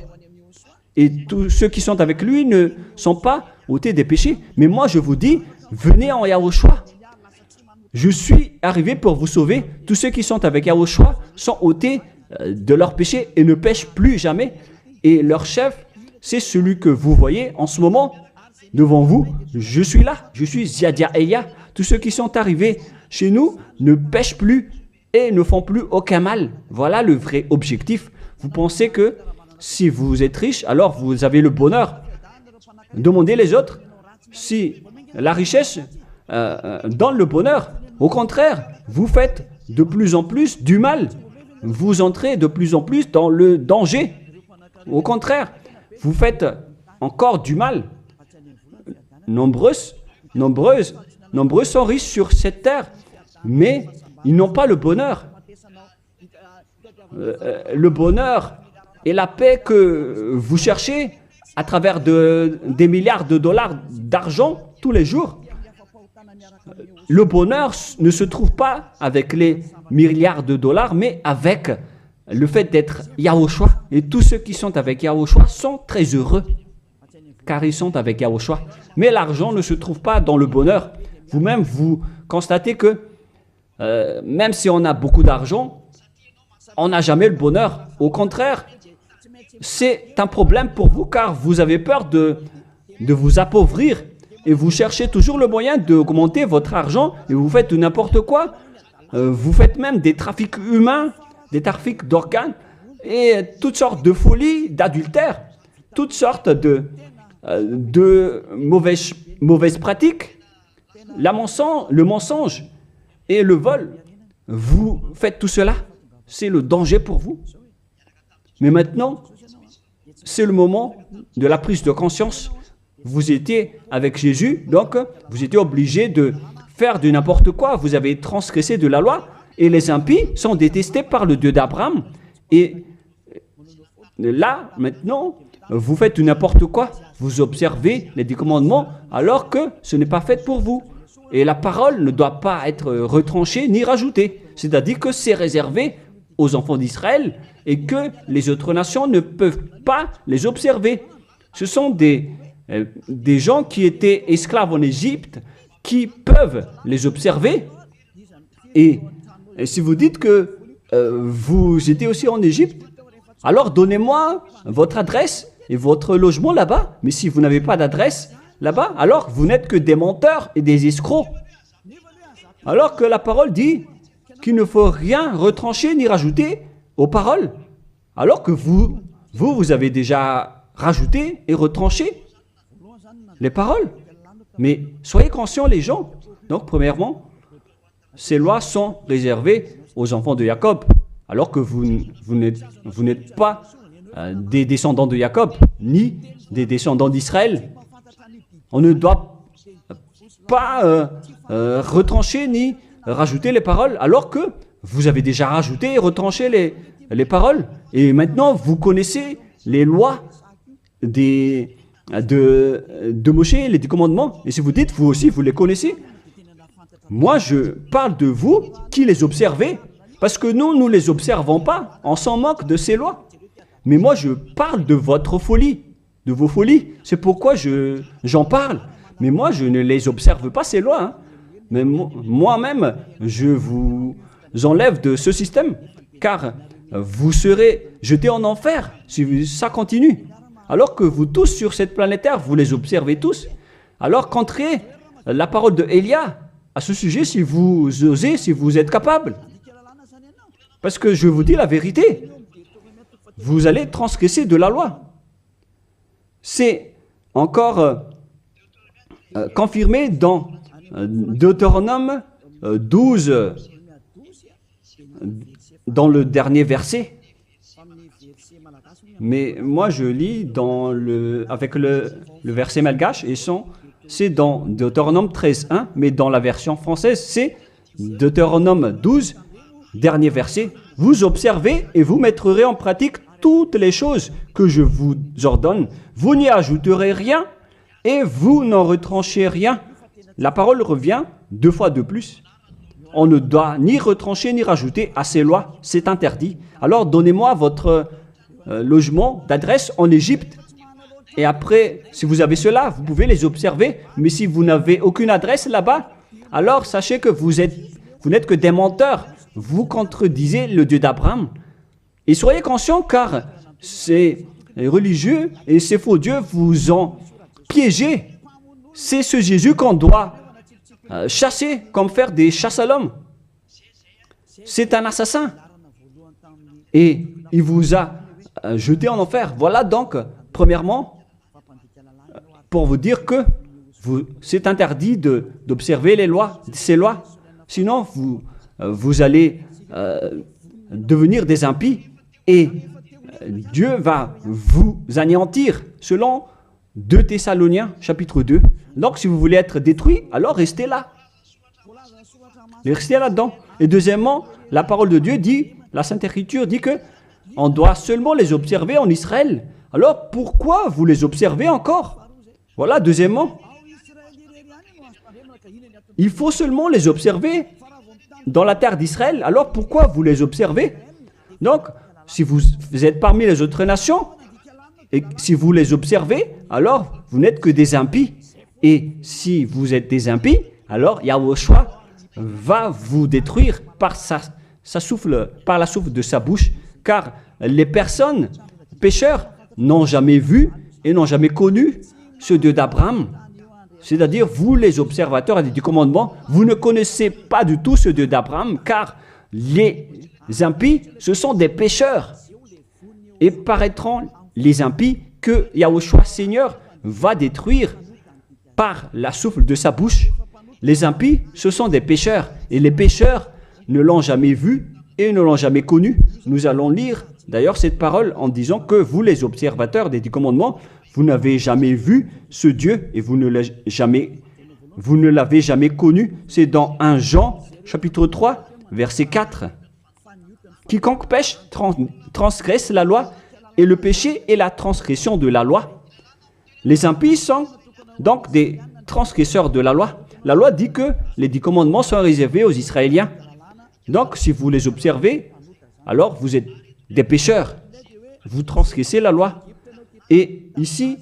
Et tous ceux qui sont avec lui ne sont pas ôtés des péchés. Mais moi, je vous dis, venez en Yahushua. Je suis arrivé pour vous sauver. Tous ceux qui sont avec Yahushua sont ôtés de leurs péchés et ne pêchent plus jamais. Et leur chef, c'est celui que vous voyez en ce moment devant vous. Je suis là, je suis Ziadia Eya. Tous ceux qui sont arrivés chez nous ne pêchent plus et ne font plus aucun mal. Voilà le vrai objectif. Vous pensez que si vous êtes riche, alors vous avez le bonheur. Demandez les autres si la richesse donne le bonheur. Au contraire, vous faites de plus en plus du mal. Vous entrez de plus en plus dans le danger. Au contraire, vous faites encore du mal. Nombreux sont riches sur cette terre, mais ils n'ont pas le bonheur. Le bonheur et la paix que vous cherchez à travers des milliards de dollars d'argent tous les jours. Le bonheur ne se trouve pas avec les milliards de dollars, mais avec le fait d'être Yahushua. Et tous ceux qui sont avec Yahushua sont très heureux, car ils sont avec Yahushua. Mais l'argent ne se trouve pas dans le bonheur. Vous-même, vous constatez que même si on a beaucoup d'argent, on n'a jamais le bonheur. Au contraire, c'est un problème pour vous, car vous avez peur de vous appauvrir. Et vous cherchez toujours le moyen d'augmenter votre argent et vous faites n'importe quoi. Vous faites même des trafics humains, des trafics d'organes et toutes sortes de folies, d'adultère, toutes sortes de mauvaises pratiques, le mensonge et le vol. Vous faites tout cela, c'est le danger pour vous. Mais maintenant, c'est le moment de la prise de conscience. Vous étiez avec Jésus, donc vous étiez obligé de faire de n'importe quoi. Vous avez transgressé de la loi et les impies sont détestés par le Dieu d'Abraham. Et là, maintenant, vous faites n'importe quoi. Vous observez les 10 commandements alors que ce n'est pas fait pour vous. Et la parole ne doit pas être retranchée ni rajoutée. C'est-à-dire que c'est réservé aux enfants d'Israël et que les autres nations ne peuvent pas les observer. Ce sont des gens qui étaient esclaves en Égypte qui peuvent les observer. Et si vous dites que vous étiez aussi en Égypte, alors donnez-moi votre adresse et votre logement là-bas. Mais si vous n'avez pas d'adresse là-bas, alors vous n'êtes que des menteurs et des escrocs. Alors que la parole dit qu'il ne faut rien retrancher ni rajouter aux paroles. Alors que vous avez déjà rajouté et retranché les paroles. Mais soyez conscients les gens. Donc premièrement, ces lois sont réservées aux enfants de Jacob. Alors que vous n'êtes pas des descendants de Jacob, ni des descendants d'Israël. On ne doit pas retrancher ni rajouter les paroles, alors que vous avez déjà rajouté et retranché les paroles. Et maintenant, vous connaissez les lois de Moïse, les 10 commandements. Et si vous dites, vous aussi, vous les connaissez, moi, je parle de vous qui les observez. Parce que nous ne les observons pas. On s'en moque de ces lois. Mais moi, je parle de votre folie, de vos folies. C'est pourquoi j'en parle. Mais moi, je ne les observe pas, ces lois. Hein. Mais moi-même, je vous enlève de ce système. Car vous serez jetés en enfer si ça continue. Alors que vous tous sur cette planète Terre, vous les observez tous. Alors qu'entrez la parole de Élia à ce sujet si vous osez, si vous êtes capable. Parce que je vous dis la vérité. Vous allez transgresser de la loi. C'est encore confirmé dans Deutéronome 12, dans le dernier verset. Mais moi, je lis avec le verset malgache, et c'est dans Deutéronome 13.1, mais dans la version française, c'est Deutéronome 12, dernier verset. Vous observez et vous mettrez en pratique toutes les choses que je vous ordonne. Vous n'y ajouterez rien et vous n'en retranchez rien. La parole revient 2 fois de plus. on ne doit ni retrancher ni rajouter à ces lois. C'est interdit. Alors donnez-moi votre logement d'adresse en Égypte. Et après, si vous avez cela, vous pouvez les observer. Mais si vous n'avez aucune adresse là-bas, alors sachez que vous n'êtes que des menteurs. Vous contredisez le Dieu d'Abraham. Et soyez conscients car ces religieux et ces faux dieux vous ont piégé. C'est ce Jésus qu'on doit chasser, comme faire des chasses à l'homme. C'est un assassin. Et il vous a jeté en enfer. Voilà donc, premièrement, pour vous dire que c'est interdit d'observer ces lois. Sinon, vous allez devenir des impies et Dieu va vous anéantir, selon 2 Thessaloniciens, chapitre 2. Donc, si vous voulez être détruit, alors restez là. Restez là-dedans. Et deuxièmement, la parole de Dieu dit, la Sainte Écriture dit que on doit seulement les observer en Israël. Alors, pourquoi vous les observez encore? Voilà, deuxièmement. Il faut seulement les observer dans la terre d'Israël. Alors, pourquoi vous les observez? Donc, si vous êtes parmi les autres nations, et si vous les observez, alors vous n'êtes que des impies. Et si vous êtes des impies, alors Yahushua va vous détruire par la souffle de sa bouche, car les personnes pécheurs n'ont jamais vu et n'ont jamais connu ce Dieu d'Abraham. C'est-à-dire, vous les observateurs du commandement, vous ne connaissez pas du tout ce Dieu d'Abraham, car les impies, ce sont des pécheurs. Et paraîtront les impies que Yahushua Seigneur va détruire par la souffle de sa bouche. Les impies, ce sont des pécheurs. Et les pécheurs ne l'ont jamais vu et ne l'ont jamais connu. Nous allons lire d'ailleurs cette parole en disant que vous, les observateurs des 10 commandements, vous n'avez jamais vu ce Dieu et vous ne l'avez jamais connu. C'est dans 1 Jean, chapitre 3, verset 4. Quiconque pêche transgresse la loi, et le péché est la transgression de la loi. Les impies sont donc des transgresseurs de la loi. La loi dit que les 10 commandements sont réservés aux Israéliens. Donc, si vous les observez, alors vous êtes des pécheurs. Vous transgressez la loi. Et ici,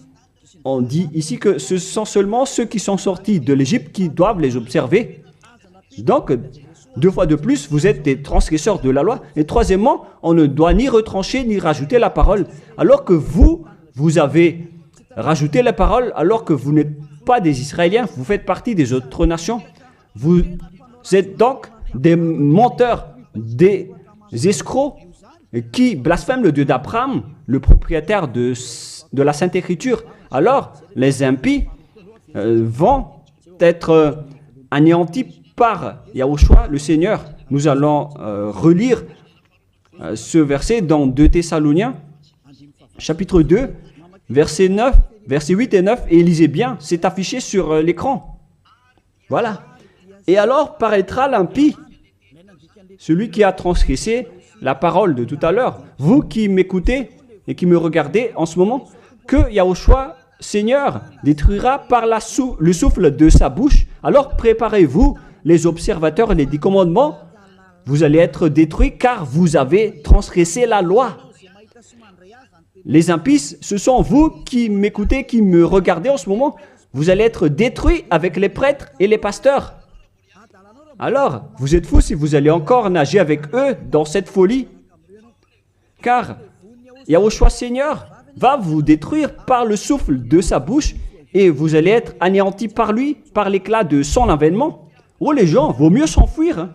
on dit ici que ce sont seulement ceux qui sont sortis de l'Égypte qui doivent les observer. Donc, 2 fois de plus, vous êtes des transgresseurs de la loi. Et troisièmement, on ne doit ni retrancher ni rajouter la parole. Alors que vous avez rajouté la parole, alors que vous n'êtes pas des Israéliens, vous faites partie des autres nations. Vous êtes donc des menteurs, des escrocs qui blasphèment le Dieu d'Abraham, le propriétaire de la Sainte Écriture. Alors, les impies vont être anéantis par Yahushua, le Seigneur. Nous allons relire ce verset dans 2 Thessaloniciens, chapitre 2, verset 8 et 9. Et lisez bien, c'est affiché sur l'écran. Voilà. Et alors paraîtra l'impie, celui qui a transgressé la parole de tout à l'heure. Vous qui m'écoutez et qui me regardez en ce moment, que Yahushua, Seigneur, détruira par le souffle de sa bouche. Alors préparez-vous, les observateurs et les 10 commandements, vous allez être détruits car vous avez transgressé la loi. Les impies, ce sont vous qui m'écoutez, qui me regardez en ce moment. Vous allez être détruits avec les prêtres et les pasteurs. Alors, vous êtes fous si vous allez encore nager avec eux dans cette folie. Car Yahushua Seigneur va vous détruire par le souffle de sa bouche et vous allez être anéantis par lui, par l'éclat de son avènement. Oh les gens, vaut mieux s'enfuir. Hein.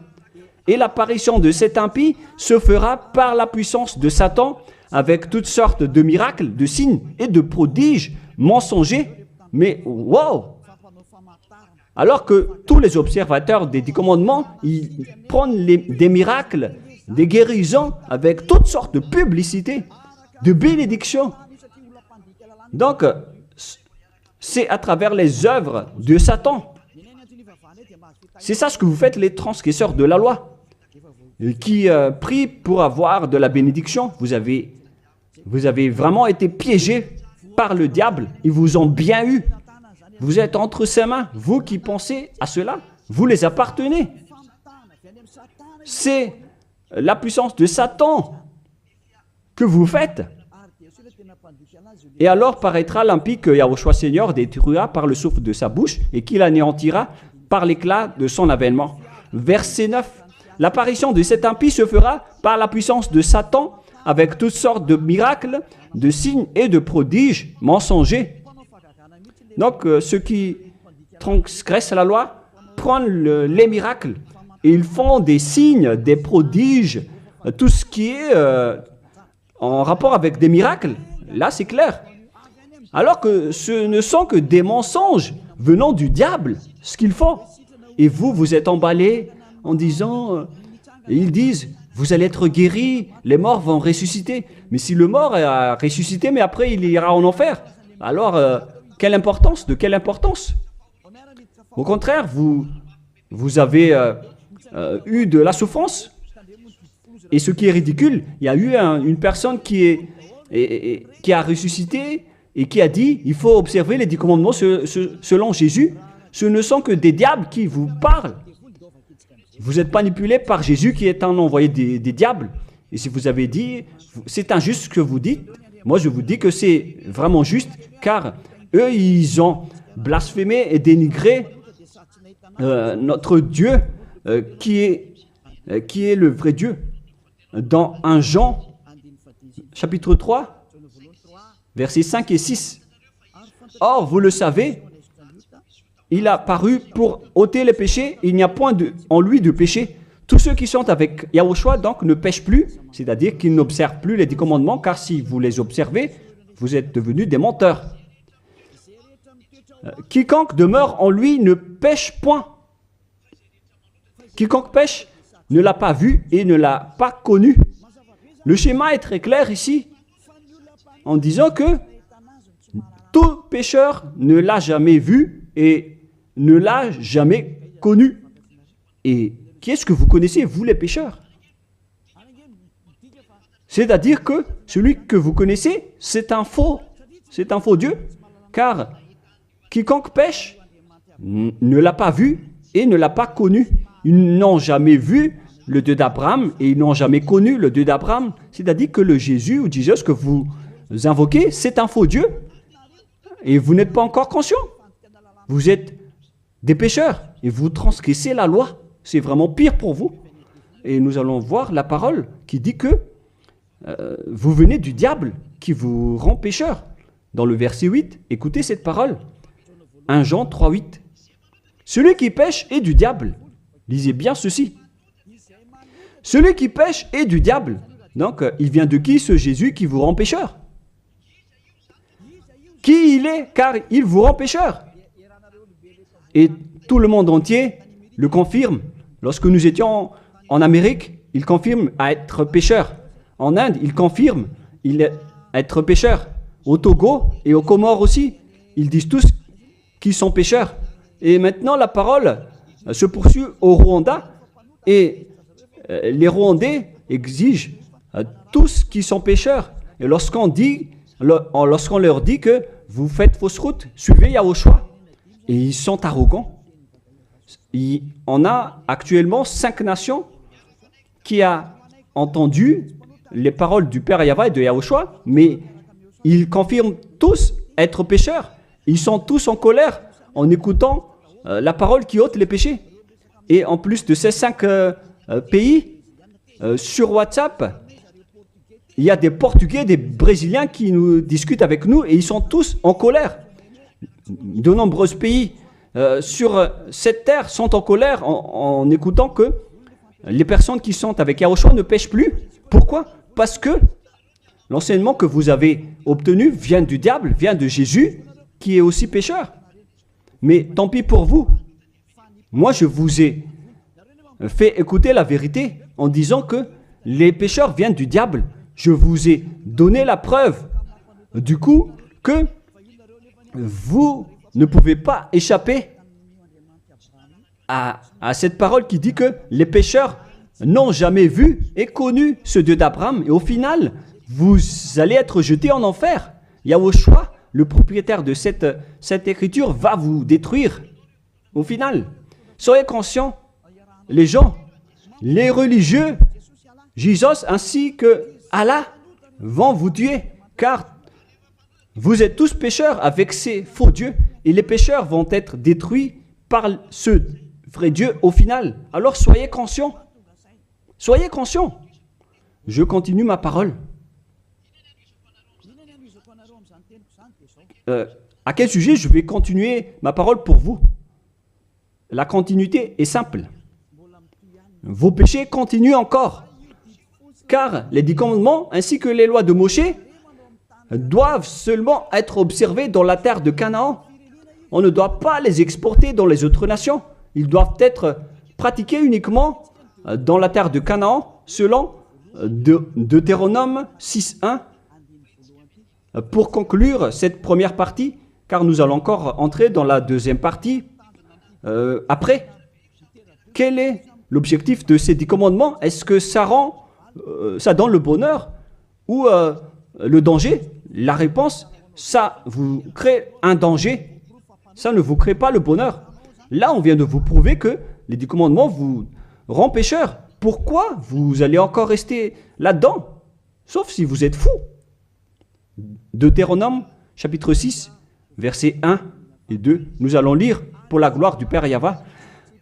Et l'apparition de cet impie se fera par la puissance de Satan avec toutes sortes de miracles, de signes et de prodiges mensongers. Mais wow! Alors que tous les observateurs des 10 commandements, ils prennent des miracles, des guérisons avec toutes sortes de publicités, de bénédictions. Donc, c'est à travers les œuvres de Satan. C'est ça ce que vous faites, les transgresseurs de la loi, qui prient pour avoir de la bénédiction. Vous avez vraiment été piégés par le diable. Ils vous ont bien eu. Vous êtes entre ses mains. Vous qui pensez à cela, vous les appartenez. c'est la puissance de Satan que vous faites. Et alors paraîtra l'impie que Yahushua Seigneur détruira par le souffle de sa bouche et qu'il anéantira par l'éclat de son avènement. Verset 9. L'apparition de cet impie se fera par la puissance de Satan avec toutes sortes de miracles, de signes et de prodiges mensongers. Donc ceux qui transgressent la loi prennent les miracles et ils font des signes, des prodiges, tout ce qui est en rapport avec des miracles. Là, c'est clair. Alors que ce ne sont que des mensonges venant du diable, ce qu'ils font. Et vous êtes emballés en disant, ils disent, vous allez être guéris, les morts vont ressusciter. Mais si le mort a ressuscité, mais après il ira en enfer, alors quelle importance? De quelle importance? Au contraire, vous avez eu de la souffrance. Et ce qui est ridicule, il y a eu une personne qui a ressuscité et qui a dit, il faut observer les 10 commandements selon Jésus. Ce ne sont que des diables qui vous parlent. Vous êtes manipulé par Jésus qui est un envoyé des diables. Et si vous avez dit, c'est injuste ce que vous dites, moi je vous dis que c'est vraiment juste, car eux, ils ont blasphémé et dénigré notre Dieu qui est le vrai Dieu. Dans 1 Jean, chapitre 3, versets 5 et 6. Or, vous le savez, il a paru pour ôter les péchés, il n'y a point en lui de péché. Tous ceux qui sont avec Yahushua, donc, ne pêchent plus, c'est-à-dire qu'ils n'observent plus les 10 commandements, car si vous les observez, vous êtes devenus des menteurs. Quiconque demeure en lui ne pêche point. Quiconque pêche ne l'a pas vu et ne l'a pas connu. Le schéma est très clair ici, en disant que tout pécheur ne l'a jamais vu et ne l'a jamais connu. Et qui est-ce que vous connaissez, vous les pécheurs? C'est-à-dire que celui que vous connaissez, c'est un faux Dieu, car quiconque pêche ne l'a pas vu et ne l'a pas connu. Ils n'ont jamais vu le Dieu d'Abraham et ils n'ont jamais connu le Dieu d'Abraham. C'est-à-dire que le Jésus ou Jésus que vous invoquez, c'est un faux Dieu. Et vous n'êtes pas encore conscient. Vous êtes des pécheurs et vous transgressez la loi. C'est vraiment pire pour vous. Et nous allons voir la parole qui dit que vous venez du diable qui vous rend pécheur. Dans le verset 8, écoutez cette parole. 1 Jean 3, 8. Celui qui pêche est du diable. Lisez bien ceci. Celui qui pêche est du diable. Donc, il vient de qui ce Jésus qui vous rend pécheur? Qui il est? Car il vous rend pécheur. Et tout le monde entier le confirme. Lorsque nous étions en Amérique, il confirme à être pécheur. En Inde, il confirme à être pécheur. Au Togo et aux Comores aussi, ils disent tous qu'ils sont pécheurs. Et maintenant, la parole se poursuit au Rwanda et les Rwandais exigent tous qui sont pécheurs. Et lorsqu'on leur dit que vous faites fausse route, suivez Yahushua. Et ils sont arrogants. On a actuellement 5 nations qui ont entendu les paroles du Père Yahweh et de Yahushua, mais ils confirment tous être pécheurs. Ils sont tous en colère en écoutant la parole qui ôte les péchés. Et en plus de ces 5 pays, sur WhatsApp, il y a des Portugais, des Brésiliens qui nous discutent avec nous et ils sont tous en colère. De nombreux pays sur cette terre sont en colère en écoutant que les personnes qui sont avec Yahushua ne pêchent plus. Pourquoi? Parce que l'enseignement que vous avez obtenu vient du diable, vient de Jésus, qui est aussi pécheur. Mais tant pis pour vous. Moi, je vous ai fait écouter la vérité en disant que les pécheurs viennent du diable. Je vous ai donné la preuve du coup que vous ne pouvez pas échapper à cette parole qui dit que les pécheurs n'ont jamais vu et connu ce Dieu d'Abraham. Et au final, vous allez être jetés en enfer. Yahushua, le propriétaire de cette écriture, va vous détruire. Au final, soyez conscients, les gens, les religieux, Jésus ainsi que Allah vont vous tuer, car vous êtes tous pécheurs avec ces faux dieux, et les pécheurs vont être détruits par ce vrai Dieu au final. Alors soyez conscients. Soyez conscients. Je continue ma parole. À quel sujet je vais continuer ma parole pour vous? La continuité est simple. Vos péchés continuent encore. Car les 10 commandements ainsi que les lois de Moshe doivent seulement être observés dans la terre de Canaan. On ne doit pas les exporter dans les autres nations. Ils doivent être pratiqués uniquement dans la terre de Canaan, selon Deutéronome 6.1. Pour conclure cette première partie, car nous allons encore entrer dans la deuxième partie après. Quel est l'objectif de ces 10 commandements? Est-ce que ça donne le bonheur ou le danger? La réponse, ça vous crée un danger. Ça ne vous crée pas le bonheur. Là, on vient de vous prouver que les 10 commandements vous rendent pécheurs. Pourquoi vous allez encore rester là-dedans? Sauf si vous êtes fou. Deutéronome, chapitre 6, versets 1 et 2. Nous allons lire pour la gloire du Père Yahva.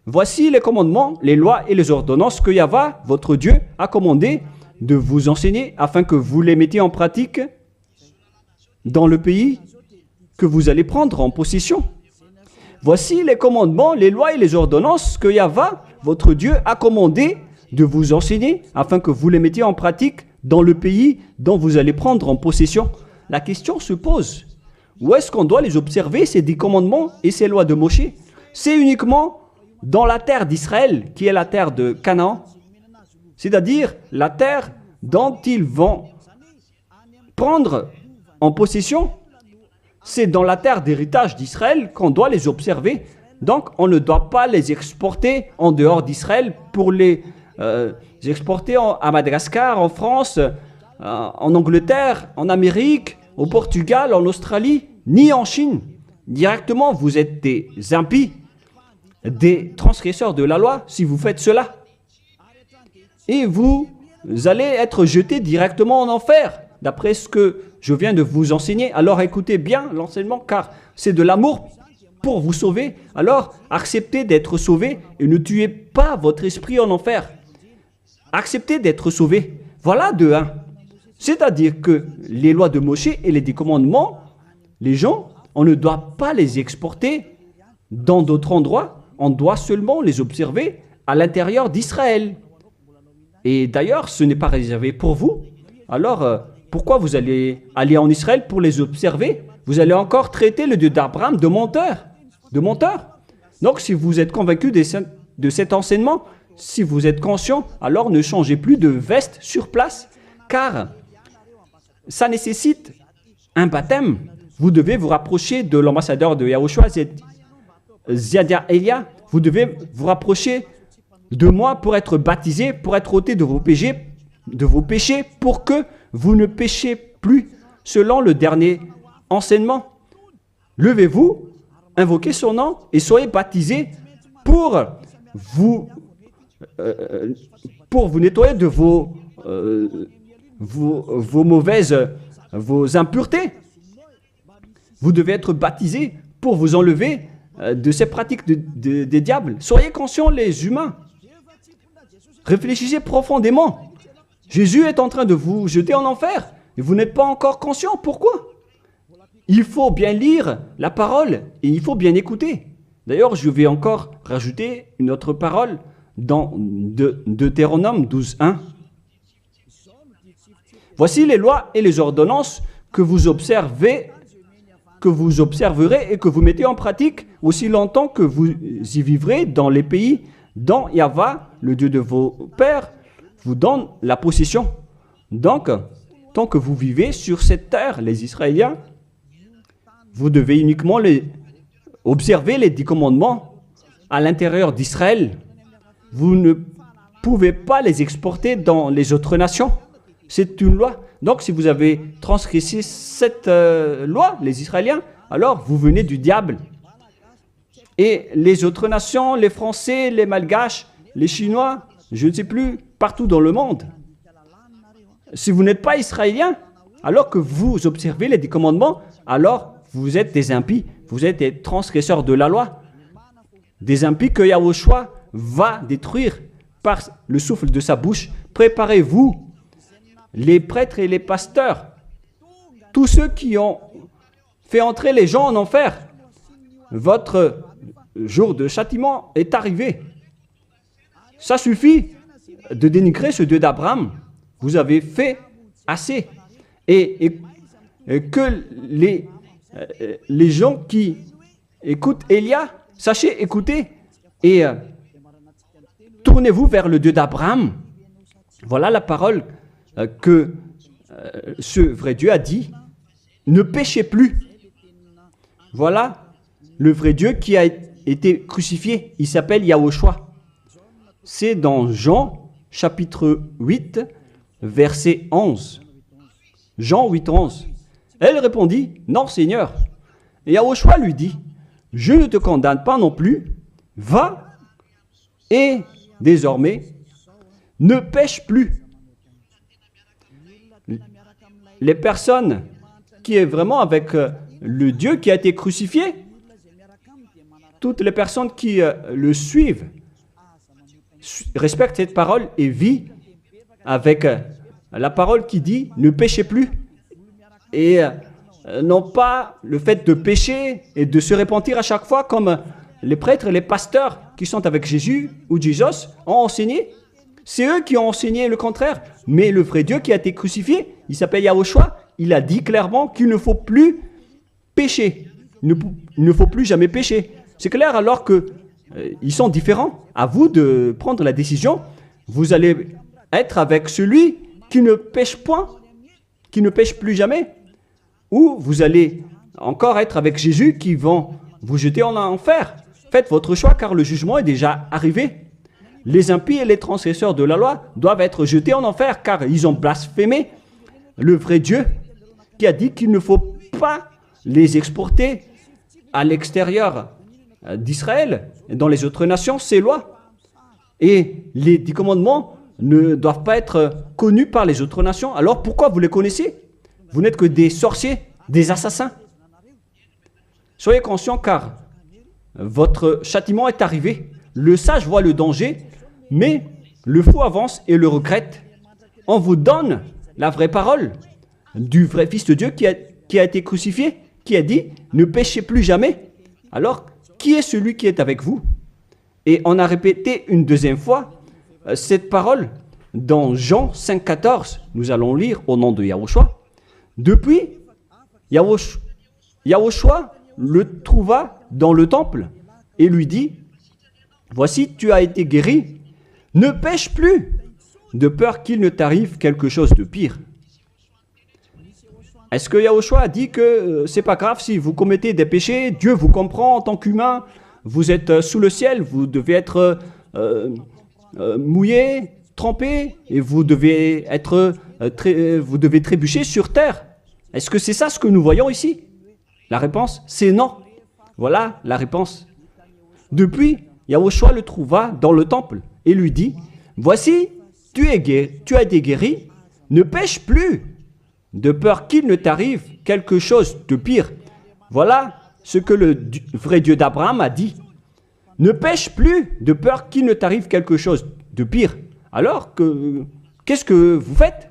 Voici les commandements, les lois et les ordonnances que Yahva, votre Dieu, a commandé de vous enseigner afin que vous les mettiez en pratique dans le pays que vous allez prendre en possession. Voici les commandements, les lois et les ordonnances que Yahva, votre Dieu, a commandé de vous enseigner afin que vous les mettiez en pratique dans le pays dont vous allez prendre en possession. La question se pose, où est-ce qu'on doit les observer, ces 10 commandements et ces lois de Moshe? C'est uniquement dans la terre d'Israël, qui est la terre de Canaan, c'est-à-dire la terre dont ils vont prendre en possession. C'est dans la terre d'héritage d'Israël qu'on doit les observer. Donc, on ne doit pas les exporter en dehors d'Israël pour les exporter à Madagascar, en France, en Angleterre, en Amérique, au Portugal, en Australie, ni en Chine. Directement, vous êtes des impies, des transgresseurs de la loi si vous faites cela. Et vous allez être jetés directement en enfer, d'après ce que je viens de vous enseigner. Alors écoutez bien l'enseignement, car c'est de l'amour pour vous sauver. Alors acceptez d'être sauvé et ne tuez pas votre esprit en enfer. Acceptez d'être sauvé. Voilà de 1. C'est-à-dire que les lois de Moshe et les 10 commandements, les gens, on ne doit pas les exporter dans d'autres endroits. On doit seulement les observer à l'intérieur d'Israël. Et d'ailleurs, ce n'est pas réservé pour vous. Alors, pourquoi vous allez aller en Israël pour les observer? Vous allez encore traiter le Dieu d'Abraham de menteur. De menteur. Donc, si vous êtes convaincu de cet enseignement, si vous êtes conscient, alors ne changez plus de veste sur place, car ça nécessite un baptême. Vous devez vous rapprocher de l'ambassadeur de Yahushua, Ziadia Elia. Vous devez vous rapprocher de moi pour être baptisé, pour être ôté de vos péchés, pour que vous ne péchiez plus selon le dernier enseignement. Levez-vous, invoquez son nom et soyez baptisés pour vous nettoyer de vos impuretés. Vous devez être baptisés pour vous enlever de ces pratiques des diables. Soyez conscients, les humains. Réfléchissez profondément. Jésus est en train de vous jeter en enfer et vous n'êtes pas encore conscient. Pourquoi? Il faut bien lire la parole et il faut bien écouter. D'ailleurs, je vais encore rajouter une autre parole dans Deutéronome 12.1. Voici les lois et les ordonnances que vous observerez et que vous mettez en pratique aussi longtemps que vous y vivrez dans les pays dont Yahva, le Dieu de vos pères, vous donne la possession. Donc, tant que vous vivez sur cette terre, les Israéliens, vous devez uniquement observer les 10 commandements à l'intérieur d'Israël. Vous ne pouvez pas les exporter dans les autres nations. C'est une loi. Donc, si vous avez transgressé cette loi, les Israéliens, alors vous venez du diable. Et les autres nations, les Français, les Malgaches, les Chinois, je ne sais plus, partout dans le monde. Si vous n'êtes pas israélien, alors que vous observez les 10 commandements, alors vous êtes des impies, vous êtes des transgresseurs de la loi. Des impies que Yahushua va détruire par le souffle de sa bouche. Préparez-vous, les prêtres et les pasteurs, tous ceux qui ont fait entrer les gens en enfer. Votre jour de châtiment est arrivé. Ça suffit de dénigrer ce Dieu d'Abraham. Vous avez fait assez. Et que les gens qui écoutent Élia, sachez écouter et tournez-vous vers le Dieu d'Abraham. Voilà la parole que ce vrai Dieu a dit. Ne péchez plus. Voilà le vrai Dieu qui a été crucifié. Il s'appelle Yahushua. C'est dans Jean chapitre 8, verset 11. Jean 8, 11. Elle répondit, non Seigneur. Et Yahushua lui dit, je ne te condamne pas non plus. Va et désormais ne pêche plus. Les personnes qui est vraiment avec le Dieu qui a été crucifié, toutes les personnes qui le suivent, respectent cette parole et vivent avec la parole qui dit « ne péchez plus » et non pas le fait de pécher et de se repentir à chaque fois comme les prêtres et les pasteurs qui sont avec Jésus ou Jésus ont enseigné. C'est eux qui ont enseigné le contraire. Mais le vrai Dieu qui a été crucifié, il s'appelle Yahushua, il a dit clairement qu'il ne faut plus pécher. Il ne faut plus jamais pécher. C'est clair alors que ils sont différents. À vous de prendre la décision. Vous allez être avec celui qui ne pêche point, qui ne pêche plus jamais. Ou vous allez encore être avec Jésus qui vont vous jeter en enfer. Faites votre choix car le jugement est déjà arrivé. Les impies et les transgresseurs de la loi doivent être jetés en enfer car ils ont blasphémé le vrai Dieu qui a dit qu'il ne faut pas les exporter à l'extérieur d'Israël et dans les autres nations, ces lois. Et les 10 commandements ne doivent pas être connus par les autres nations. Alors pourquoi vous les connaissez? Vous n'êtes que des sorciers, des assassins. Soyez conscients car votre châtiment est arrivé. Le sage voit le danger, mais le fou avance et le regrette. On vous donne la vraie parole du vrai Fils de Dieu qui a été crucifié, qui a dit « ne péchez plus jamais ». Alors, qui est celui qui est avec vous? Et on a répété une deuxième fois cette parole dans Jean 5, 14. Nous allons lire au nom de Yahushua. Depuis, Yahushua le trouva dans le temple et lui dit « Voici, tu as été guéri, ne pêche plus, de peur qu'il ne t'arrive quelque chose de pire. » Est-ce que Yahushua a dit que c'est pas grave si vous commettez des péchés, Dieu vous comprend en tant qu'humain, vous êtes sous le ciel, vous devez être mouillé, trempé, et vous devez trébucher sur terre. Est-ce que c'est ça ce que nous voyons ici? La réponse, c'est non. Voilà la réponse. Depuis, Yahushua le trouva dans le temple et lui dit, « Voici, tu as été guéri, ne pêche plus, de peur qu'il ne t'arrive quelque chose de pire. » Voilà ce que le vrai Dieu d'Abraham a dit. Ne pêche plus, de peur qu'il ne t'arrive quelque chose de pire. Alors, qu'est-ce que vous faites?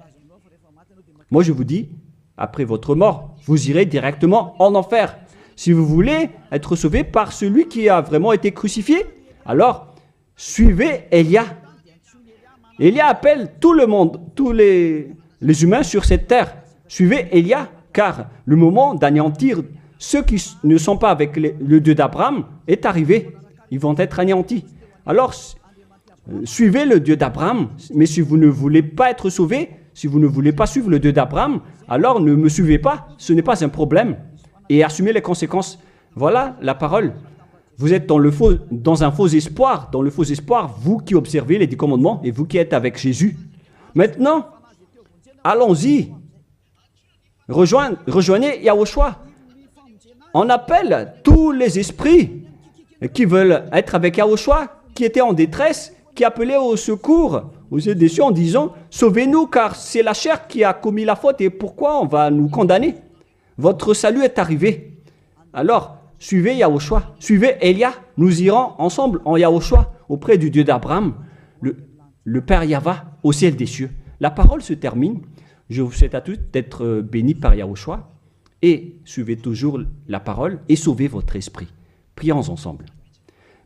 Moi, je vous dis, après votre mort, vous irez directement en enfer. Si vous voulez être sauvé par celui qui a vraiment été crucifié, alors suivez Élia. Élia appelle tout le monde, tous les humains sur cette terre. Suivez Élia, car le moment d'anéantir ceux qui ne sont pas avec le Dieu d'Abraham est arrivé. Ils vont être anéantis. Alors, suivez le Dieu d'Abraham, mais si vous ne voulez pas être sauvé, si vous ne voulez pas suivre le Dieu d'Abraham, alors ne me suivez pas, ce n'est pas un problème. Et assumez les conséquences. Voilà la parole. Vous êtes dans un faux espoir, vous qui observez les 10 commandements et vous qui êtes avec Jésus. Maintenant, allons-y. Rejoignez Yahushua. On appelle tous les esprits qui veulent être avec Yahushua, qui étaient en détresse, qui appelait au secours aux yeux des cieux en disant « Sauvez-nous, car c'est la chair qui a commis la faute et pourquoi on va nous condamner? Votre salut est arrivé. » Alors, suivez Yahushua, suivez Elia. Nous irons ensemble en Yahushua auprès du Dieu d'Abraham, le Père Yahva au ciel des cieux. La parole se termine. Je vous souhaite à tous d'être bénis par Yahushua et suivez toujours la parole et sauvez votre esprit. Prions ensemble.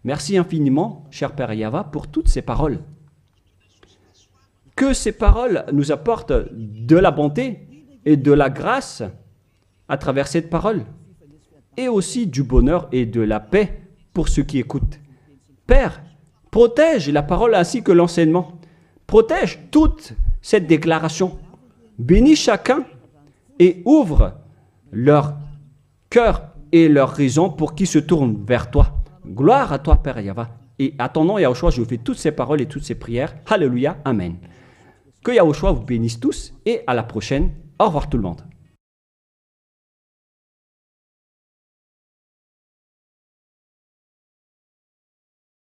Merci infiniment, cher Père Yahva, pour toutes ces paroles. Que ces paroles nous apportent de la bonté et de la grâce à travers cette parole, et aussi du bonheur et de la paix pour ceux qui écoutent. Père, protège la parole ainsi que l'enseignement. Protège toute cette déclaration. Bénis chacun et ouvre leur cœur et leur raison pour qu'ils se tournent vers toi. Gloire à toi, Père Yahva. Et à ton nom, Yahushua, je fais toutes ces paroles et toutes ces prières. Alléluia, Amen. Que Yahushua vous bénisse tous et à la prochaine. Au revoir tout le monde.